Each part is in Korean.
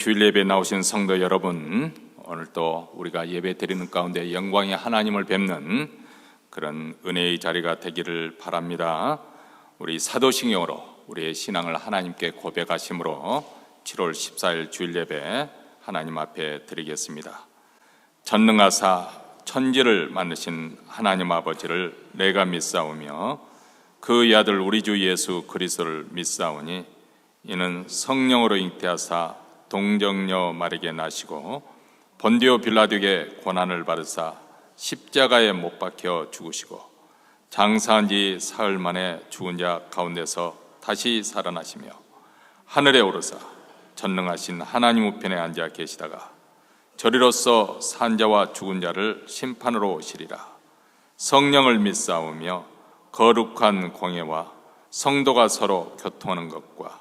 주일 예배에 나오신 성도 여러분, 오늘 또 우리가 예배 드리는 가운데 영광의 하나님을 뵙는 그런 은혜의 자리가 되기를 바랍니다. 우리 사도신경으로 우리의 신앙을 하나님께 고백하심으로 7월 14일 주일 예배 하나님 앞에 드리겠습니다. 전능하사 천지를 만드신 하나님 아버지를 내가 믿사오며 그의 아들 우리 주 예수 그리스도를 믿사오니 이는 성령으로 잉태하사 동정녀 마리아에게 나시고 본디오 빌라도에게 고난을 받으사 십자가에 못 박혀 죽으시고 장사한 지 사흘 만에 죽은 자 가운데서 다시 살아나시며 하늘에 오르사 전능하신 하나님 우편에 앉아 계시다가 저리로서 산 자와 죽은 자를 심판으로 오시리라. 성령을 믿사오며 거룩한 공예와 성도가 서로 교통하는 것과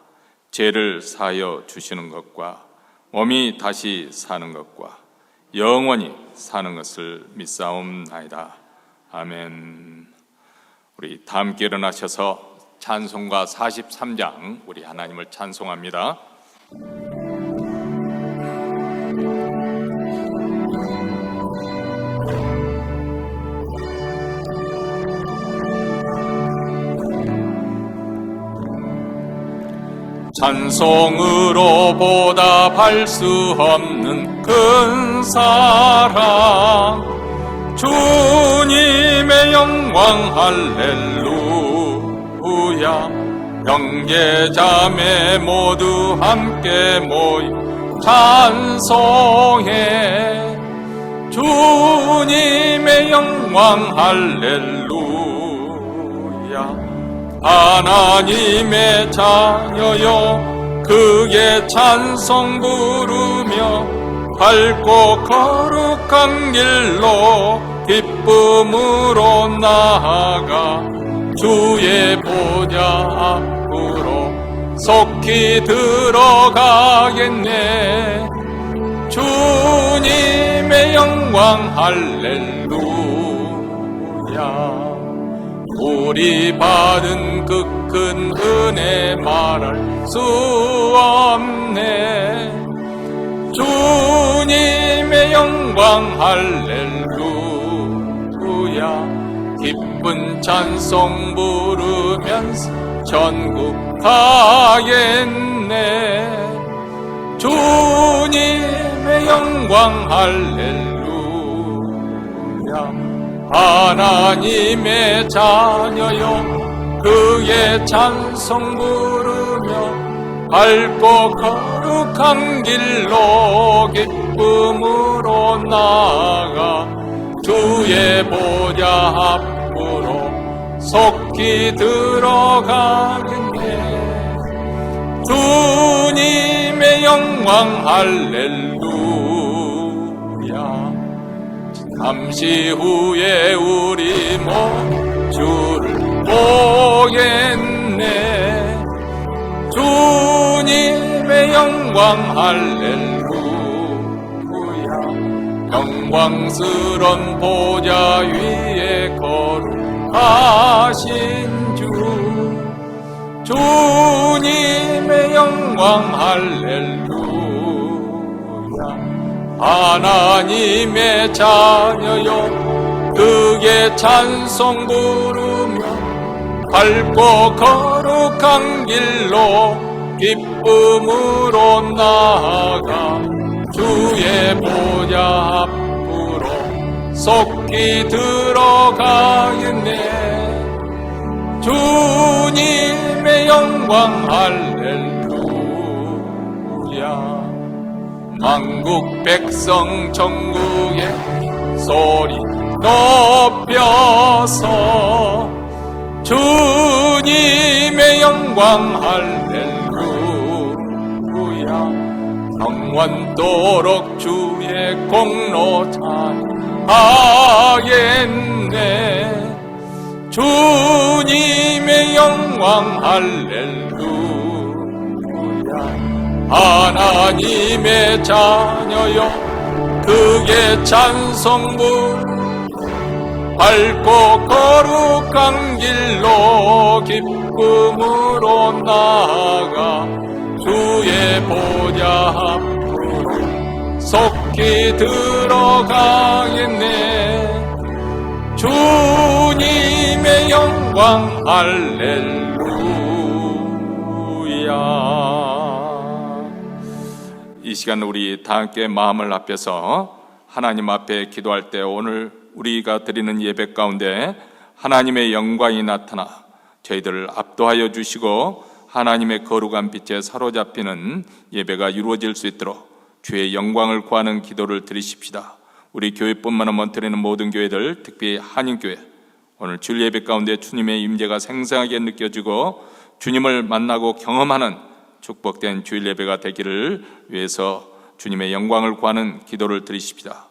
죄를 사하여 주시는 것과 몸이 다시 사는 것과 영원히 사는 것을 믿사옵나이다. 아멘. 우리 다 함께 일어나셔서 찬송가 43장 우리 하나님을 찬송합니다. 찬송으로 보답할 수 없는 큰 사랑 주님의 영광 할렐루야. 형제자매 모두 함께 모여 찬송해 주님의 영광 할렐루야. 하나님의 자녀여 그의 찬송 부르며 밝고 거룩한 길로 기쁨으로 나아가 주의 보좌 앞으로 속히 들어가겠네. 주님의 영광 할렐루야. 우리 받은 그 큰 은혜 말할 수 없네. 주님의 영광 할렐루야. 기쁜 찬송 부르면서 천국 가겠네. 주님의 영광 할렐루야. 하나님의 자녀여 그의 찬송 부르며 밝고 거룩한 길로 기쁨으로 나아가 주의 보좌 앞으로 속히 들어가겠네. 주님의 영광 할렐루야. 잠시 후에 우리 모두 주를 보겠네. 주님의 영광 할렐루야. 영광스런 보좌 위에 거룩하신 주 주님의 영광 할렐루야. 하나님의 자녀여 그의 찬송 부르며 밝고 거룩한 길로 기쁨으로 나아가 주의 보좌 앞으로 속히 들어가겠네. 주님의 영광 할렐루야. 만국 백성 전국에 소리 높여서 주님의 영광 할렐루야. 영원토록 주의 공로 찬하겠네. 주님의 영광 할렐루야. 하나님의 자녀여 그의 찬송 부르며 밝고 거룩한 길로 기쁨으로 나아가 주의 보좌 앞으로 속히 들어가겠네. 주님의 영광 할렐루야. 이 시간 우리 다 함께 마음을 합해서 하나님 앞에 기도할 때 오늘 우리가 드리는 예배 가운데 하나님의 영광이 나타나 저희들을 압도하여 주시고 하나님의 거룩한 빛에 사로잡히는 예배가 이루어질 수 있도록 주의 영광을 구하는 기도를 드리십시다. 우리 교회뿐만 아니라 드리는 모든 교회들, 특히 한인교회, 오늘 주일 예배 가운데 주님의 임재가 생생하게 느껴지고 주님을 만나고 경험하는 축복된 주일 예배가 되기를 위해서 주님의 영광을 구하는 기도를 드리십시다.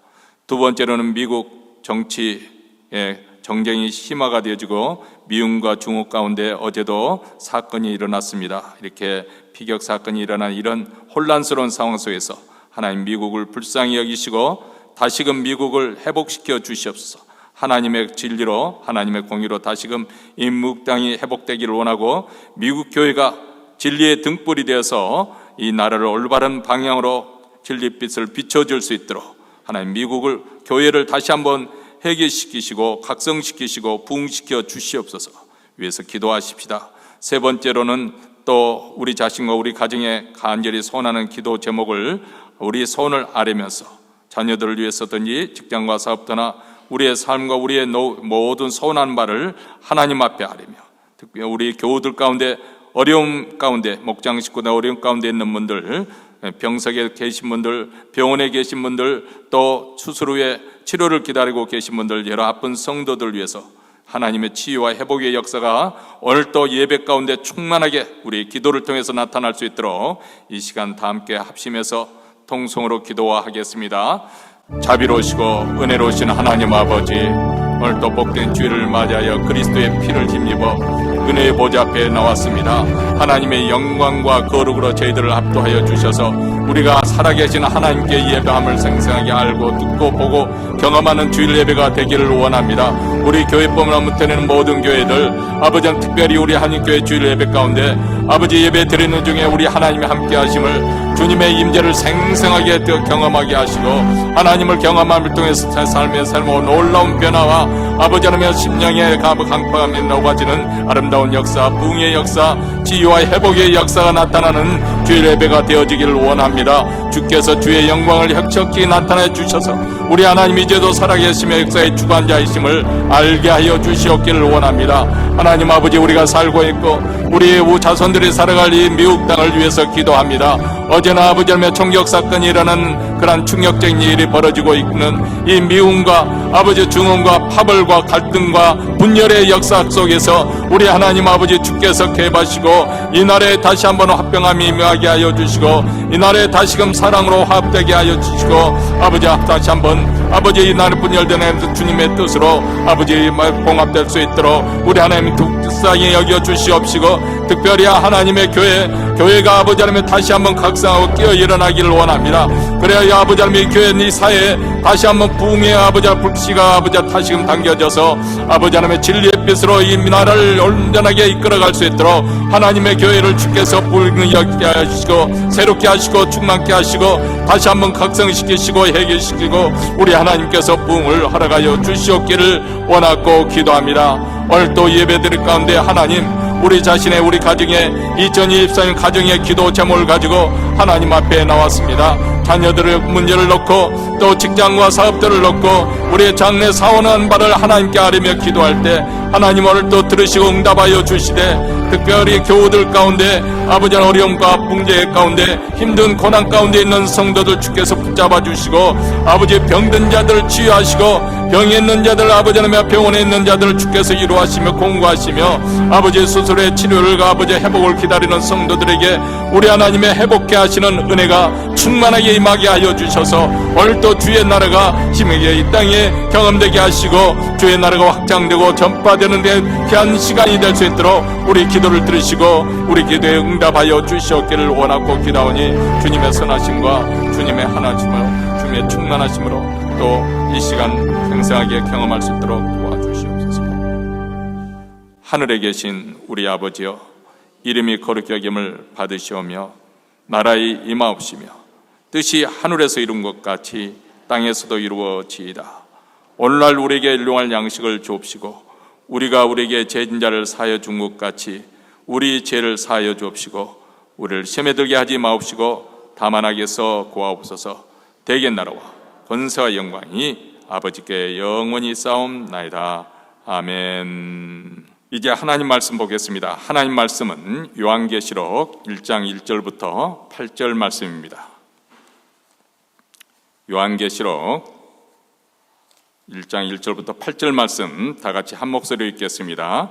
두 번째로는 미국 정치의 정쟁이 심화가 되어지고 미움과 중국 가운데 어제도 사건이 일어났습니다. 이렇게 피격 사건이 일어난 이런 혼란스러운 상황 속에서 하나님 미국을 불쌍히 여기시고 다시금 미국을 회복시켜 주시옵소서. 하나님의 진리로 하나님의 공의로 다시금 이 미국 땅이 회복되기를 원하고 미국 교회가 진리의 등불이 되어서 이 나라를 올바른 방향으로 진리빛을 비춰줄 수 있도록 하나님 미국을 교회를 다시 한번 회개시키시고 각성시키시고 부흥시켜 주시옵소서. 위해서 기도하십시다. 세 번째로는 또 우리 자신과 우리 가정에 간절히 소원하는 기도 제목을 우리 소원을 아뢰면서 자녀들을 위해서든지 직장과 사업터나 우리의 삶과 우리의 모든 소원한 바를 하나님 앞에 아뢰며, 특히 우리 교우들 가운데 어려움 가운데, 목장 식구들 어려움 가운데 있는 분들, 병석에 계신 분들, 병원에 계신 분들, 또 수술 후에 치료를 기다리고 계신 분들, 여러 아픈 성도들 위해서 하나님의 치유와 회복의 역사가 오늘 또 예배 가운데 충만하게 우리 기도를 통해서 나타날 수 있도록 이 시간 다 함께 합심해서 통성으로 기도하겠습니다. 자비로우시고 은혜로우신 하나님 아버지, 오늘 또 복된 주일을 맞이하여 그리스도의 피를 힘입어 은혜의 보좌 앞에 나왔습니다. 하나님의 영광과 거룩으로 저희들을 압도하여 주셔서 우리가 살아계신 하나님께 예배함을 생생하게 알고 듣고 보고 경험하는 주일 예배가 되기를 원합니다. 우리 교회뿐만 못되는 모든 교회들, 아버지는 특별히 우리 한인교회 주일 예배 가운데 아버지 예배 드리는 중에 우리 하나님이 함께 하심을, 주님의 임재를 생생하게 경험하게 하시고 하나님을 경험함을 통해서 삶의 삶과 놀라운 변화와 아버지 하나님의 심령의 강팍함이 녹아지는 아름다운 역사, 부흥의 역사, 치유와 회복의 역사가 나타나는 주일 예배가 되어지기를 원합니다. 주께서 주의 영광을 혁혁히 나타내 주셔서 우리 하나님 이제도 살아계시며 역사의 주관자이심을 알게 하여 주시옵기를 원합니다. 하나님 아버지, 우리가 살고 있고 우리의 자손들이 살아갈 이 미국 땅을 위해서 기도합니다. 어제나 아버지 하나님의 총격 사건이 일어나는 그러한 충격적인 일이 벌어지고 있는 이 미움과 아버지 중언과 파벌과 갈등과 분열의 역사 속에서 우리 하나님 아버지 주께서 개입하시고 이 나라에 다시 한번 화평함이 임하게 하여 주시고 이 나라에 다시금 사랑으로 화합되게 하여 주시고 아버지 다시 한번 아버지 이 나라 분열된 주님의 뜻으로 아버지 봉합될 수 있도록 우리 하나님 특사히 여겨 주시옵시고, 특별히 하나님의 교회가 아버지 하나님 다시 한번 각성하고 끼어 일어나기를 원합니다. 그래야 아버지 하나님 교회 이 사회에 다시 한번 부흥의 아버지 불씨가 아버지 다시금 당겨져서 아버지 하나님의 진리의 빛으로 이 나라를 온전하게 이끌어갈 수 있도록 하나님의 교회를 주께서 부흥하게 하시고 새롭게 하시고 충만케 하시고 다시 한번 각성시키시고 해결시키고 우리 하나님께서 부흥을 허락하여 주시옵기를 원하고 기도합니다. 오늘 또 예배드릴 가운데 하나님, 우리 자신의 우리 가정의 2024년 가정의 기도 제목을 가지고 하나님 앞에 나왔습니다. 자녀들의 문제를 놓고 또 직장과 사업들을 놓고 우리의 장래 사원한 바를 하나님께 아뢰며 기도할 때 하나님 오늘 또 들으시고 응답하여 주시되, 특별히 교우들 가운데 아버지 어려움과 문제 가운데 힘든 고난 가운데 있는 성도들 주께서 붙잡아 주시고 아버지 병든 자들을 치유하시고 병에 있는 자들 아버지 하나님 병원에 있는 자들을 주께서 이루하시며 공부하시며 아버지 수술의 치료를 아버지 회복을 기다리는 성도들에게 우리 하나님의 회복케 하시는 은혜가 충만하게 임하게 하여 주셔서 오늘도 주의 나라가 힘있게 이 땅에 경험되게 하시고 주의 나라가 확장되고 전파되는 데 귀한 시간이 될 수 있도록 우리 기도를 들으시고 우리 기도에 응답하여 주시옵기를 원하고 기도하오니 주님의 선하심과 주님의 하나심으로 주님의 충만하심으로 또 이 시간 생생하게 경험할 수 있도록 도와주시옵소서. 하늘에 계신 우리 아버지여, 이름이 거룩히 여김을 받으시오며 나라의 임하옵시며 뜻이 하늘에서 이룬 것 같이 땅에서도 이루어지이다. 오늘날 우리에게 일용할 양식을 주옵시고 우리가 우리에게 죄진 자를 사하여 준 것 같이 우리 죄를 사하여 주옵시고 우리를 시험에 들게 하지 마옵시고 다만 악에서 구하옵소서. 대개 나라와 권세와 영광이 아버지께 영원히 싸움나이다. 아멘. 이제 하나님 말씀 보겠습니다. 하나님 말씀은 요한계시록 1장 1절부터 8절 말씀입니다. 요한계시록 1장 1절부터 8절 말씀 다 같이 한 목소리로 읽겠습니다.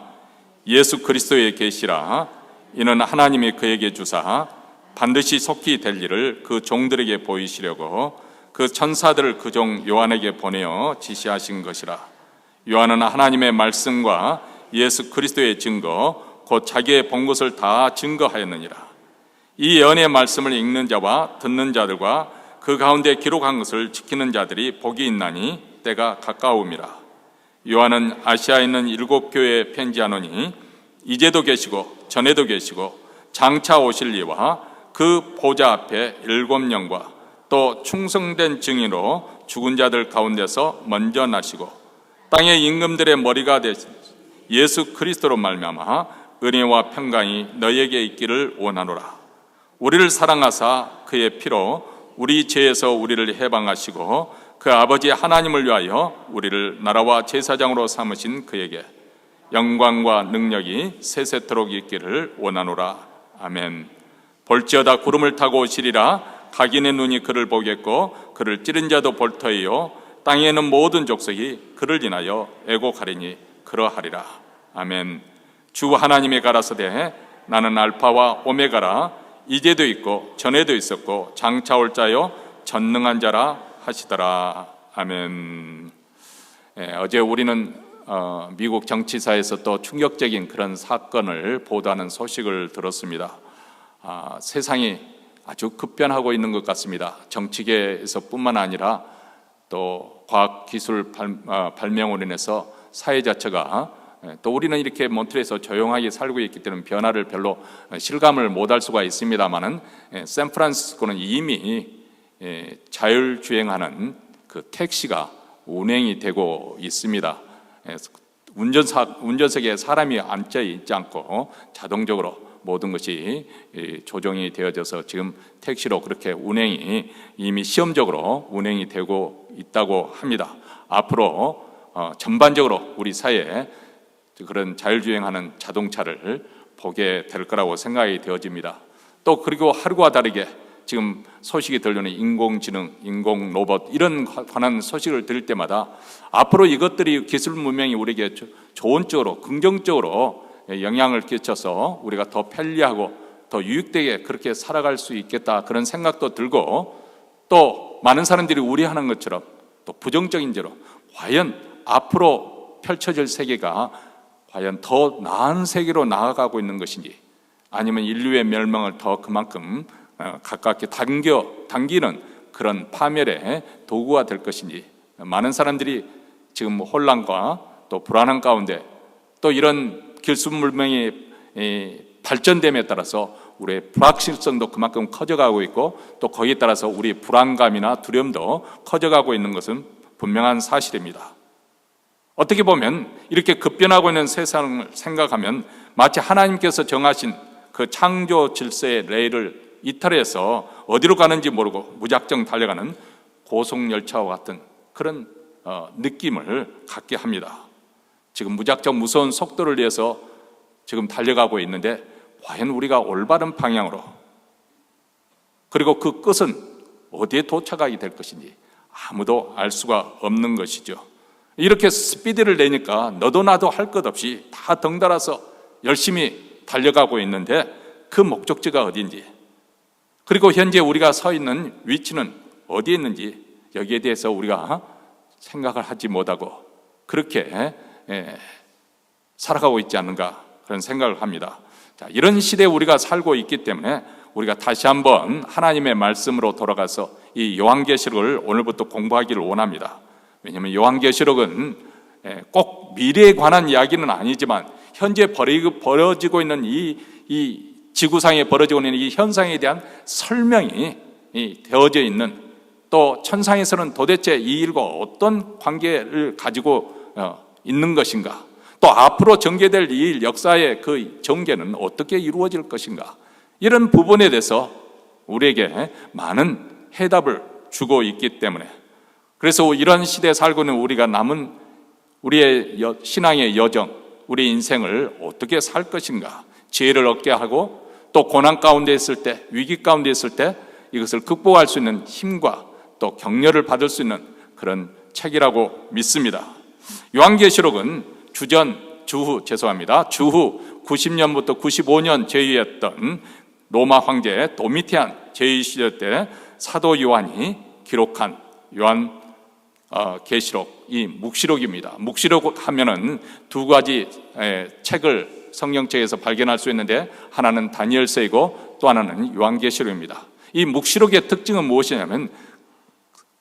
예수 그리스도의 계시라. 이는 하나님이 그에게 주사 반드시 속히 될 일을 그 종들에게 보이시려고 그 천사들을 그 종 요한에게 보내어 지시하신 것이라. 요한은 하나님의 말씀과 예수 그리스도의 증거 곧 자기의 본 것을 다 증거하였느니라. 이 예언의 말씀을 읽는 자와 듣는 자들과 그 가운데 기록한 것을 지키는 자들이 복이 있나니 때가 가까움이라. 요한은 아시아에 있는 7 교회에 편지하노니 이제도 계시고 전에도 계시고 장차 오실 이와 그 보좌 앞에 7 영과 또 충성된 증인으로 죽은 자들 가운데서 먼저 나시고 땅의 임금들의 머리가 되신 예수 그리스도로 말미암아 은혜와 평강이 너희에게 있기를 원하노라. 우리를 사랑하사 그의 피로 우리 죄에서 우리를 해방하시고 그 아버지 하나님을 위하여 우리를 나라와 제사장으로 삼으신 그에게 영광과 능력이 세세토록 있기를 원하노라. 아멘. 볼지어다 구름을 타고 오시리라. 각인의 눈이 그를 보겠고 그를 찌른 자도 볼 터이요 땅에는 모든 족속이 그를 인하여 애곡하리니 그러하리라. 아멘. 주 하나님의 가라사대 나는 알파와 오메가라. 이제도 있고 전에도 있었고 장차 올 자요 전능한 자라 하시더라. 아멘. 어제 우리는 미국 정치사에서 또 충격적인 그런 사건을 보도하는 소식을 들었습니다. 세상이 아주 급변하고 있는 것 같습니다. 정치계에서뿐만 아니라 또 과학기술 발명으로 인해서 사회 자체가 또 우리는 이렇게 몬트리에서 조용하게 살고 있기 때문에 변화를 별로 실감을 못할 수가 있습니다만은 샌프란시스코는 이미 자율주행하는 그 택시가 운행이 되고 있습니다. 운전석에 사람이 앉아 있지 않고 자동적으로 모든 것이 조정이 되어져서 지금 택시로 그렇게 운행이 이미 시험적으로 운행이 되고 있다고 합니다. 앞으로 전반적으로 우리 사회에 그런 자율주행하는 자동차를 보게 될 거라고 생각이 되어집니다. 또 그리고 하루와 다르게 지금 소식이 들려오는 인공지능, 인공로봇 이런 관한 소식을 들을 때마다 앞으로 이것들이 기술 문명이 우리에게 좋은 쪽으로 긍정적으로 영향을 끼쳐서 우리가 더 편리하고 더 유익되게 그렇게 살아갈 수 있겠다 그런 생각도 들고 또 많은 사람들이 우려하는 것처럼 또 부정적인 죄로 과연 앞으로 펼쳐질 세계가 과연 더 나은 세계로 나아가고 있는 것인지 아니면 인류의 멸망을 더 그만큼 가깝게 당기는 그런 파멸의 도구가 될 것인지 많은 사람들이 지금 혼란과 또 불안한 가운데 또 이런 기술 문명이 발전됨에 따라서 우리의 불확실성도 그만큼 커져가고 있고 또 거기에 따라서 우리의 불안감이나 두려움도 커져가고 있는 것은 분명한 사실입니다. 어떻게 보면 이렇게 급변하고 있는 세상을 생각하면 마치 하나님께서 정하신 그 창조 질서의 레일을 이탈해서 어디로 가는지 모르고 무작정 달려가는 고속열차와 같은 그런 느낌을 갖게 합니다. 지금 무작정 무서운 속도를 위해서 지금 달려가고 있는데 과연 우리가 올바른 방향으로 그리고 그 끝은 어디에 도착하게 될 것인지 아무도 알 수가 없는 것이죠. 이렇게 스피드를 내니까 너도 나도 할 것 없이 다 덩달아서 열심히 달려가고 있는데 그 목적지가 어디인지 그리고 현재 우리가 서 있는 위치는 어디에 있는지 여기에 대해서 우리가 생각을 하지 못하고 그렇게 살아가고 있지 않는가 그런 생각을 합니다. 자, 이런 시대에 우리가 살고 있기 때문에 우리가 다시 한번 하나님의 말씀으로 돌아가서 이 요한계시록을 오늘부터 공부하기를 원합니다. 왜냐하면 요한계시록은 꼭 미래에 관한 이야기는 아니지만 현재 벌어지고 있는 이 지구상에 벌어지고 있는 이 현상에 대한 설명이 되어져 있는, 또 천상에서는 도대체 이 일과 어떤 관계를 가지고 있는 것인가, 또 앞으로 전개될 이 일 역사의 그 전개는 어떻게 이루어질 것인가, 이런 부분에 대해서 우리에게 많은 해답을 주고 있기 때문에, 그래서 이런 시대에 살고 있는 우리가 남은 우리의 신앙의 여정, 우리 인생을 어떻게 살 것인가, 지혜를 얻게 하고 또 고난 가운데 있을 때, 위기 가운데 있을 때 이것을 극복할 수 있는 힘과 또 격려를 받을 수 있는 그런 책이라고 믿습니다. 요한계시록은 주후 90년부터 95년 제위했던 로마 황제 도미티안 제위 시대 때 사도 요한이 기록한 계시록, 이 묵시록입니다. 묵시록 하면은 두 가지 책을 성경책에서 발견할 수 있는데, 하나는 다니엘서이고 또 하나는 요한계시록입니다. 이 묵시록의 특징은 무엇이냐면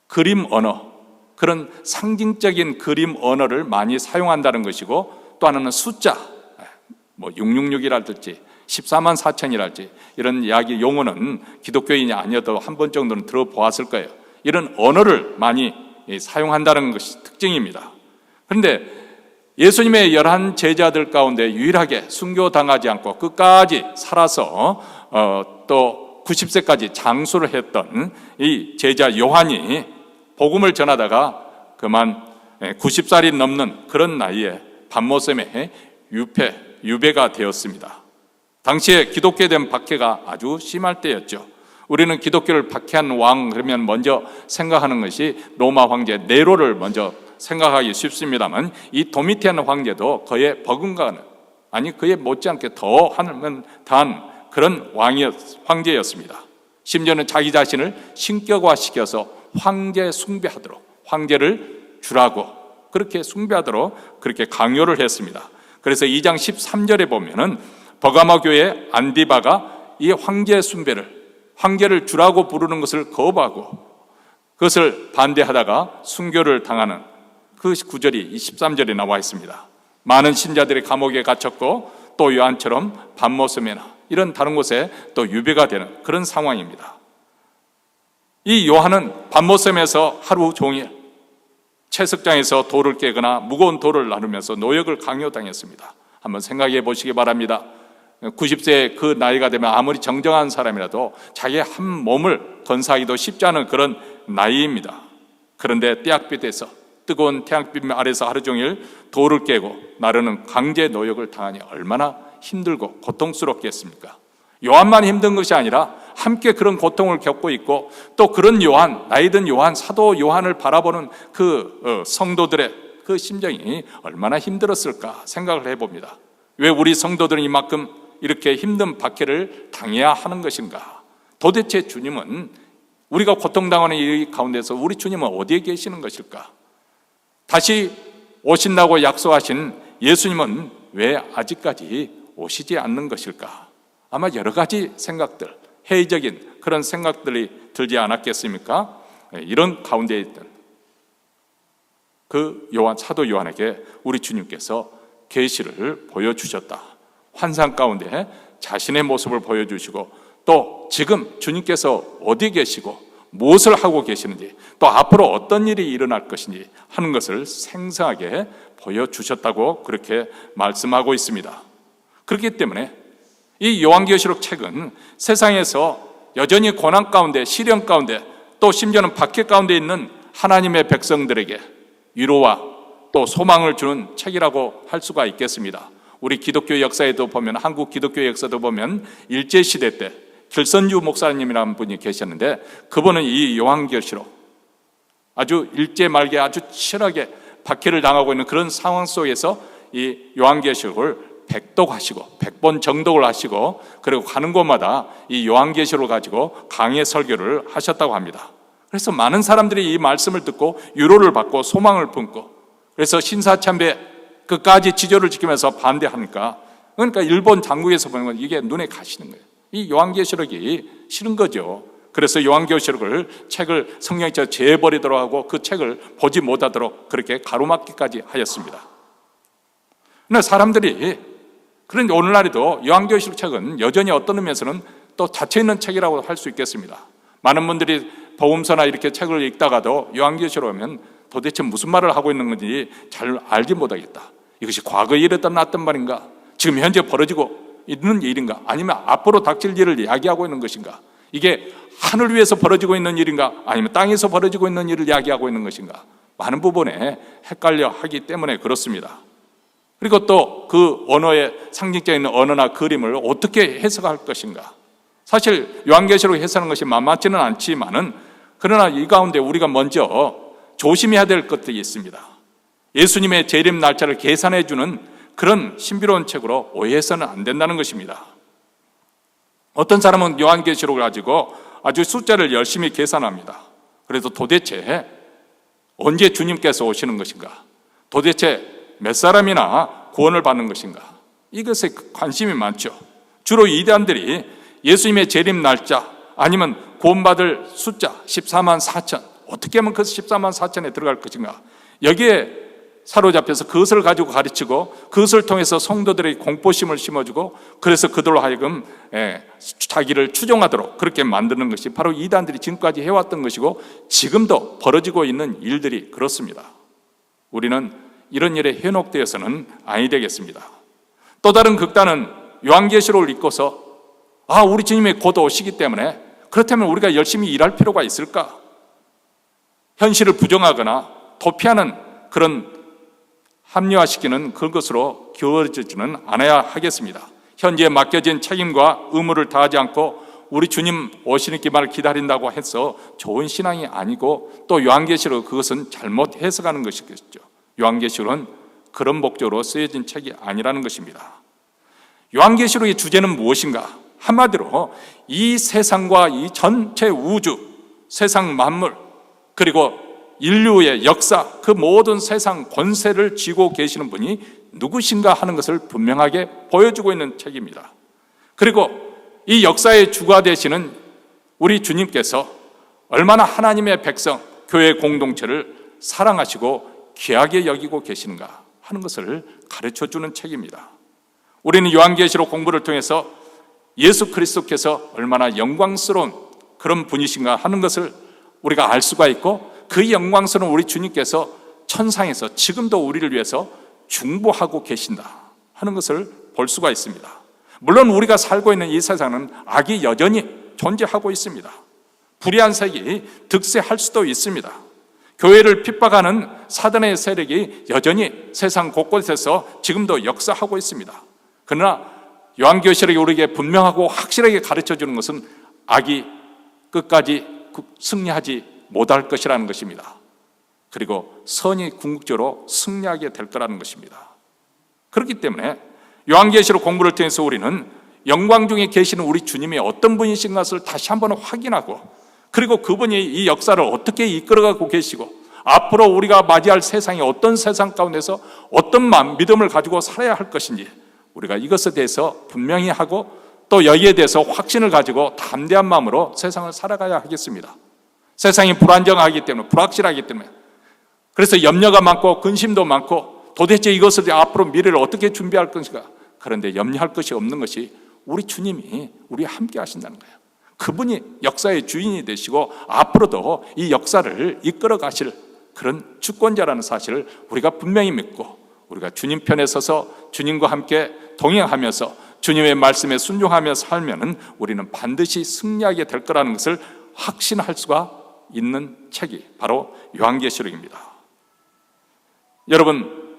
그림 언어, 그런 상징적인 그림 언어를 많이 사용한다는 것이고, 또 하나는 숫자, 666이랄지 14만 4천이랄지 이런 이야기 용어는 기독교인이 아니어도 한 번 정도는 들어보았을 거예요. 이런 언어를 많이 사용한다는 것이 특징입니다. 그런데 예수님의 11 제자들 가운데 유일하게 순교당하지 않고 끝까지 살아서 또 90세까지 장수를 했던 이 제자 요한이 복음을 전하다가 그만 90살이 넘는 그런 나이에 반모섬에 유배가 되었습니다. 당시에 기독교에 대한 박해가 아주 심할 때였죠. 우리는 기독교를 박해한 왕 그러면 먼저 생각하는 것이 로마 황제 네로를 먼저 생각하기 쉽습니다만, 이 도미티안 황제도 그의 버금가는, 아니 그에 못지않게 더 하면 단 그런 황제였습니다. 심지어는 자기 자신을 신격화시켜서 황제 숭배하도록, 황제를 주라고 그렇게 숭배하도록 그렇게 강요를 했습니다. 그래서 2장 13절에 보면은 버가마 교회 안디바가 이 황제 숭배를, 황제를 주라고 부르는 것을 거부하고 그것을 반대하다가 순교를 당하는 그 구절이 13절에 나와 있습니다. 많은 신자들이 감옥에 갇혔고 또 요한처럼 반모섬이나 이런 다른 곳에 또 유배가 되는 그런 상황입니다. 이 요한은 반모섬에서 하루 종일 채석장에서 돌을 깨거나 무거운 돌을 나누면서 노역을 강요당했습니다. 한번 생각해 보시기 바랍니다. 90세 그 나이가 되면 아무리 정정한 사람이라도 자기의 한 몸을 건사하기도 쉽지 않은 그런 나이입니다. 그런데 태양빛에서, 뜨거운 태양빛 아래서 하루 종일 돌을 깨고 나르는 강제 노역을 당하니 얼마나 힘들고 고통스럽겠습니까? 요한만 힘든 것이 아니라 함께 그런 고통을 겪고 있고, 또 그런 요한, 나이든 요한, 사도 요한을 바라보는 그 성도들의 그 심정이 얼마나 힘들었을까 생각을 해봅니다. 왜 우리 성도들은 이만큼 이렇게 힘든 박해를 당해야 하는 것인가? 도대체 주님은, 우리가 고통당하는 이 가운데서 우리 주님은 어디에 계시는 것일까? 다시 오신다고 약속하신 예수님은 왜 아직까지 오시지 않는 것일까? 아마 여러 가지 생각들, 회의적인 그런 생각들이 들지 않았겠습니까? 이런 가운데 있던 그 사도 요한에게 우리 주님께서 계시를 보여주셨다. 환상 가운데 자신의 모습을 보여주시고, 또 지금 주님께서 어디 계시고 무엇을 하고 계시는지, 또 앞으로 어떤 일이 일어날 것인지 하는 것을 생생하게 보여주셨다고 그렇게 말씀하고 있습니다. 그렇기 때문에 이 요한계시록 책은 세상에서 여전히 고난 가운데, 시련 가운데, 또 심지어는 박해 가운데 있는 하나님의 백성들에게 위로와 또 소망을 주는 책이라고 할 수가 있겠습니다. 우리 기독교 역사에도 보면, 한국 기독교 역사도 보면 일제시대 때 길선주 목사님이라는 분이 계셨는데, 그분은 이 요한계시록, 아주 일제 말기에 아주 치열하게 박해를 당하고 있는 그런 상황 속에서 이 요한계시록을 백독하시고 100번 정독을 하시고, 그리고 가는 곳마다 이 요한계시록을 가지고 강해 설교를 하셨다고 합니다. 그래서 많은 사람들이 이 말씀을 듣고 위로를 받고 소망을 품고, 그래서 신사참배 끝까지 지조를 지키면서 반대하니까, 그러니까 일본 당국에서 보는 건 이게 눈에 가시는 거예요. 이 요한계시록이 싫은 거죠. 그래서 요한계시록을 책을 성경에서 제해버리도록 하고 그 책을 보지 못하도록 그렇게 가로막기까지 하였습니다. 그런데 사람들이, 그런데 오늘날에도 요한계시록 책은 여전히 어떤 의미에서는 또 자체 있는 책이라고 할 수 있겠습니다. 많은 분들이 복음서나 이렇게 책을 읽다가도 요한계시록 하면 도대체 무슨 말을 하고 있는 건지 잘 알지 못하겠다. 이것이 과거에 일어났던 났던 말인가? 지금 현재 벌어지고 있는 일인가? 아니면 앞으로 닥칠 일을 이야기하고 있는 것인가? 이게 하늘 위에서 벌어지고 있는 일인가? 아니면 땅에서 벌어지고 있는 일을 이야기하고 있는 것인가? 많은 부분에 헷갈려 하기 때문에 그렇습니다. 그리고 또 그 언어의 상징적인 언어나 그림을 어떻게 해석할 것인가? 사실 요한계시록 해석하는 것이 만만치는 않지만은 그러나 이 가운데 우리가 먼저 조심해야 될 것들이 있습니다. 예수님의 재림 날짜를 계산해 주는 그런 신비로운 책으로 오해해서는 안 된다는 것입니다. 어떤 사람은 요한계시록을 가지고 아주 숫자를 열심히 계산합니다. 그래서 도대체 언제 주님께서 오시는 것인가? 도대체 몇 사람이나 구원을 받는 것인가? 이것에 관심이 많죠. 주로 이단들이 예수님의 재림 날짜 아니면 구원받을 숫자 14만 4천, 어떻게 하면 그 14만 4천에 들어갈 것인가? 여기에 사로잡혀서 그것을 가지고 가르치고 그것을 통해서 성도들의 공포심을 심어주고 그래서 그들로 하여금 자기를 추종하도록 그렇게 만드는 것이 바로 이단들이 지금까지 해왔던 것이고 지금도 벌어지고 있는 일들이 그렇습니다. 우리는 이런 일에 현혹되어서는 아니 되겠습니다. 또 다른 극단은 요한계시록을 읽고서 우리 주님이 곧 오시기 때문에 그렇다면 우리가 열심히 일할 필요가 있을까? 현실을 부정하거나 도피하는 그런 합리화시키는 그것으로 기울어지지는 않아야 하겠습니다. 현재 맡겨진 책임과 의무를 다하지 않고 우리 주님 오시는 기만을 기다린다고 해서 좋은 신앙이 아니고 또 요한계시록 그것은 잘못 해석하는 것이겠죠. 요한계시록은 그런 목적으로 쓰여진 책이 아니라는 것입니다. 요한계시록의 주제는 무엇인가? 한마디로 이 세상과 이 전체 우주, 세상 만물 그리고 인류의 역사, 그 모든 세상 권세를 쥐고 계시는 분이 누구신가 하는 것을 분명하게 보여주고 있는 책입니다. 그리고 이 역사의 주가 되시는 우리 주님께서 얼마나 하나님의 백성, 교회 공동체를 사랑하시고 귀하게 여기고 계시는가 하는 것을 가르쳐주는 책입니다. 우리는 요한계시록 공부를 통해서 예수 그리스도께서 얼마나 영광스러운 그런 분이신가 하는 것을 우리가 알 수가 있고 그 영광스러운 우리 주님께서 천상에서 지금도 우리를 위해서 중보하고 계신다 하는 것을 볼 수가 있습니다. 물론 우리가 살고 있는 이 세상은 악이 여전히 존재하고 있습니다. 불의한 색이 득세할 수도 있습니다. 교회를 핍박하는 사단의 세력이 여전히 세상 곳곳에서 지금도 역사하고 있습니다. 그러나 요한계시록이 우리에게 분명하고 확실하게 가르쳐주는 것은 악이 끝까지 승리하지 못할 것이라는 것입니다. 그리고 선이 궁극적으로 승리하게 될 거라는 것입니다. 그렇기 때문에 요한계시록 공부를 통해서 우리는 영광 중에 계시는 우리 주님이 어떤 분이신 것을 다시 한번 확인하고 그리고 그분이 이 역사를 어떻게 이끌어가고 계시고 앞으로 우리가 맞이할 세상이 어떤 세상 가운데서 어떤 믿음을 가지고 살아야 할 것인지 우리가 이것에 대해서 분명히 하고 또 여기에 대해서 확신을 가지고 담대한 마음으로 세상을 살아가야 하겠습니다. 세상이 불안정하기 때문에 불확실하기 때문에 그래서 염려가 많고 근심도 많고 도대체 이것을 앞으로 미래를 어떻게 준비할 것인가. 그런데 염려할 것이 없는 것이 우리 주님이 우리와 함께 하신다는 거예요. 그분이 역사의 주인이 되시고 앞으로도 이 역사를 이끌어 가실 그런 주권자라는 사실을 우리가 분명히 믿고 우리가 주님 편에 서서 주님과 함께 동행하면서 주님의 말씀에 순종하며 살면은 우리는 반드시 승리하게 될 거라는 것을 확신할 수가 있는 책이 바로 요한계시록입니다. 여러분,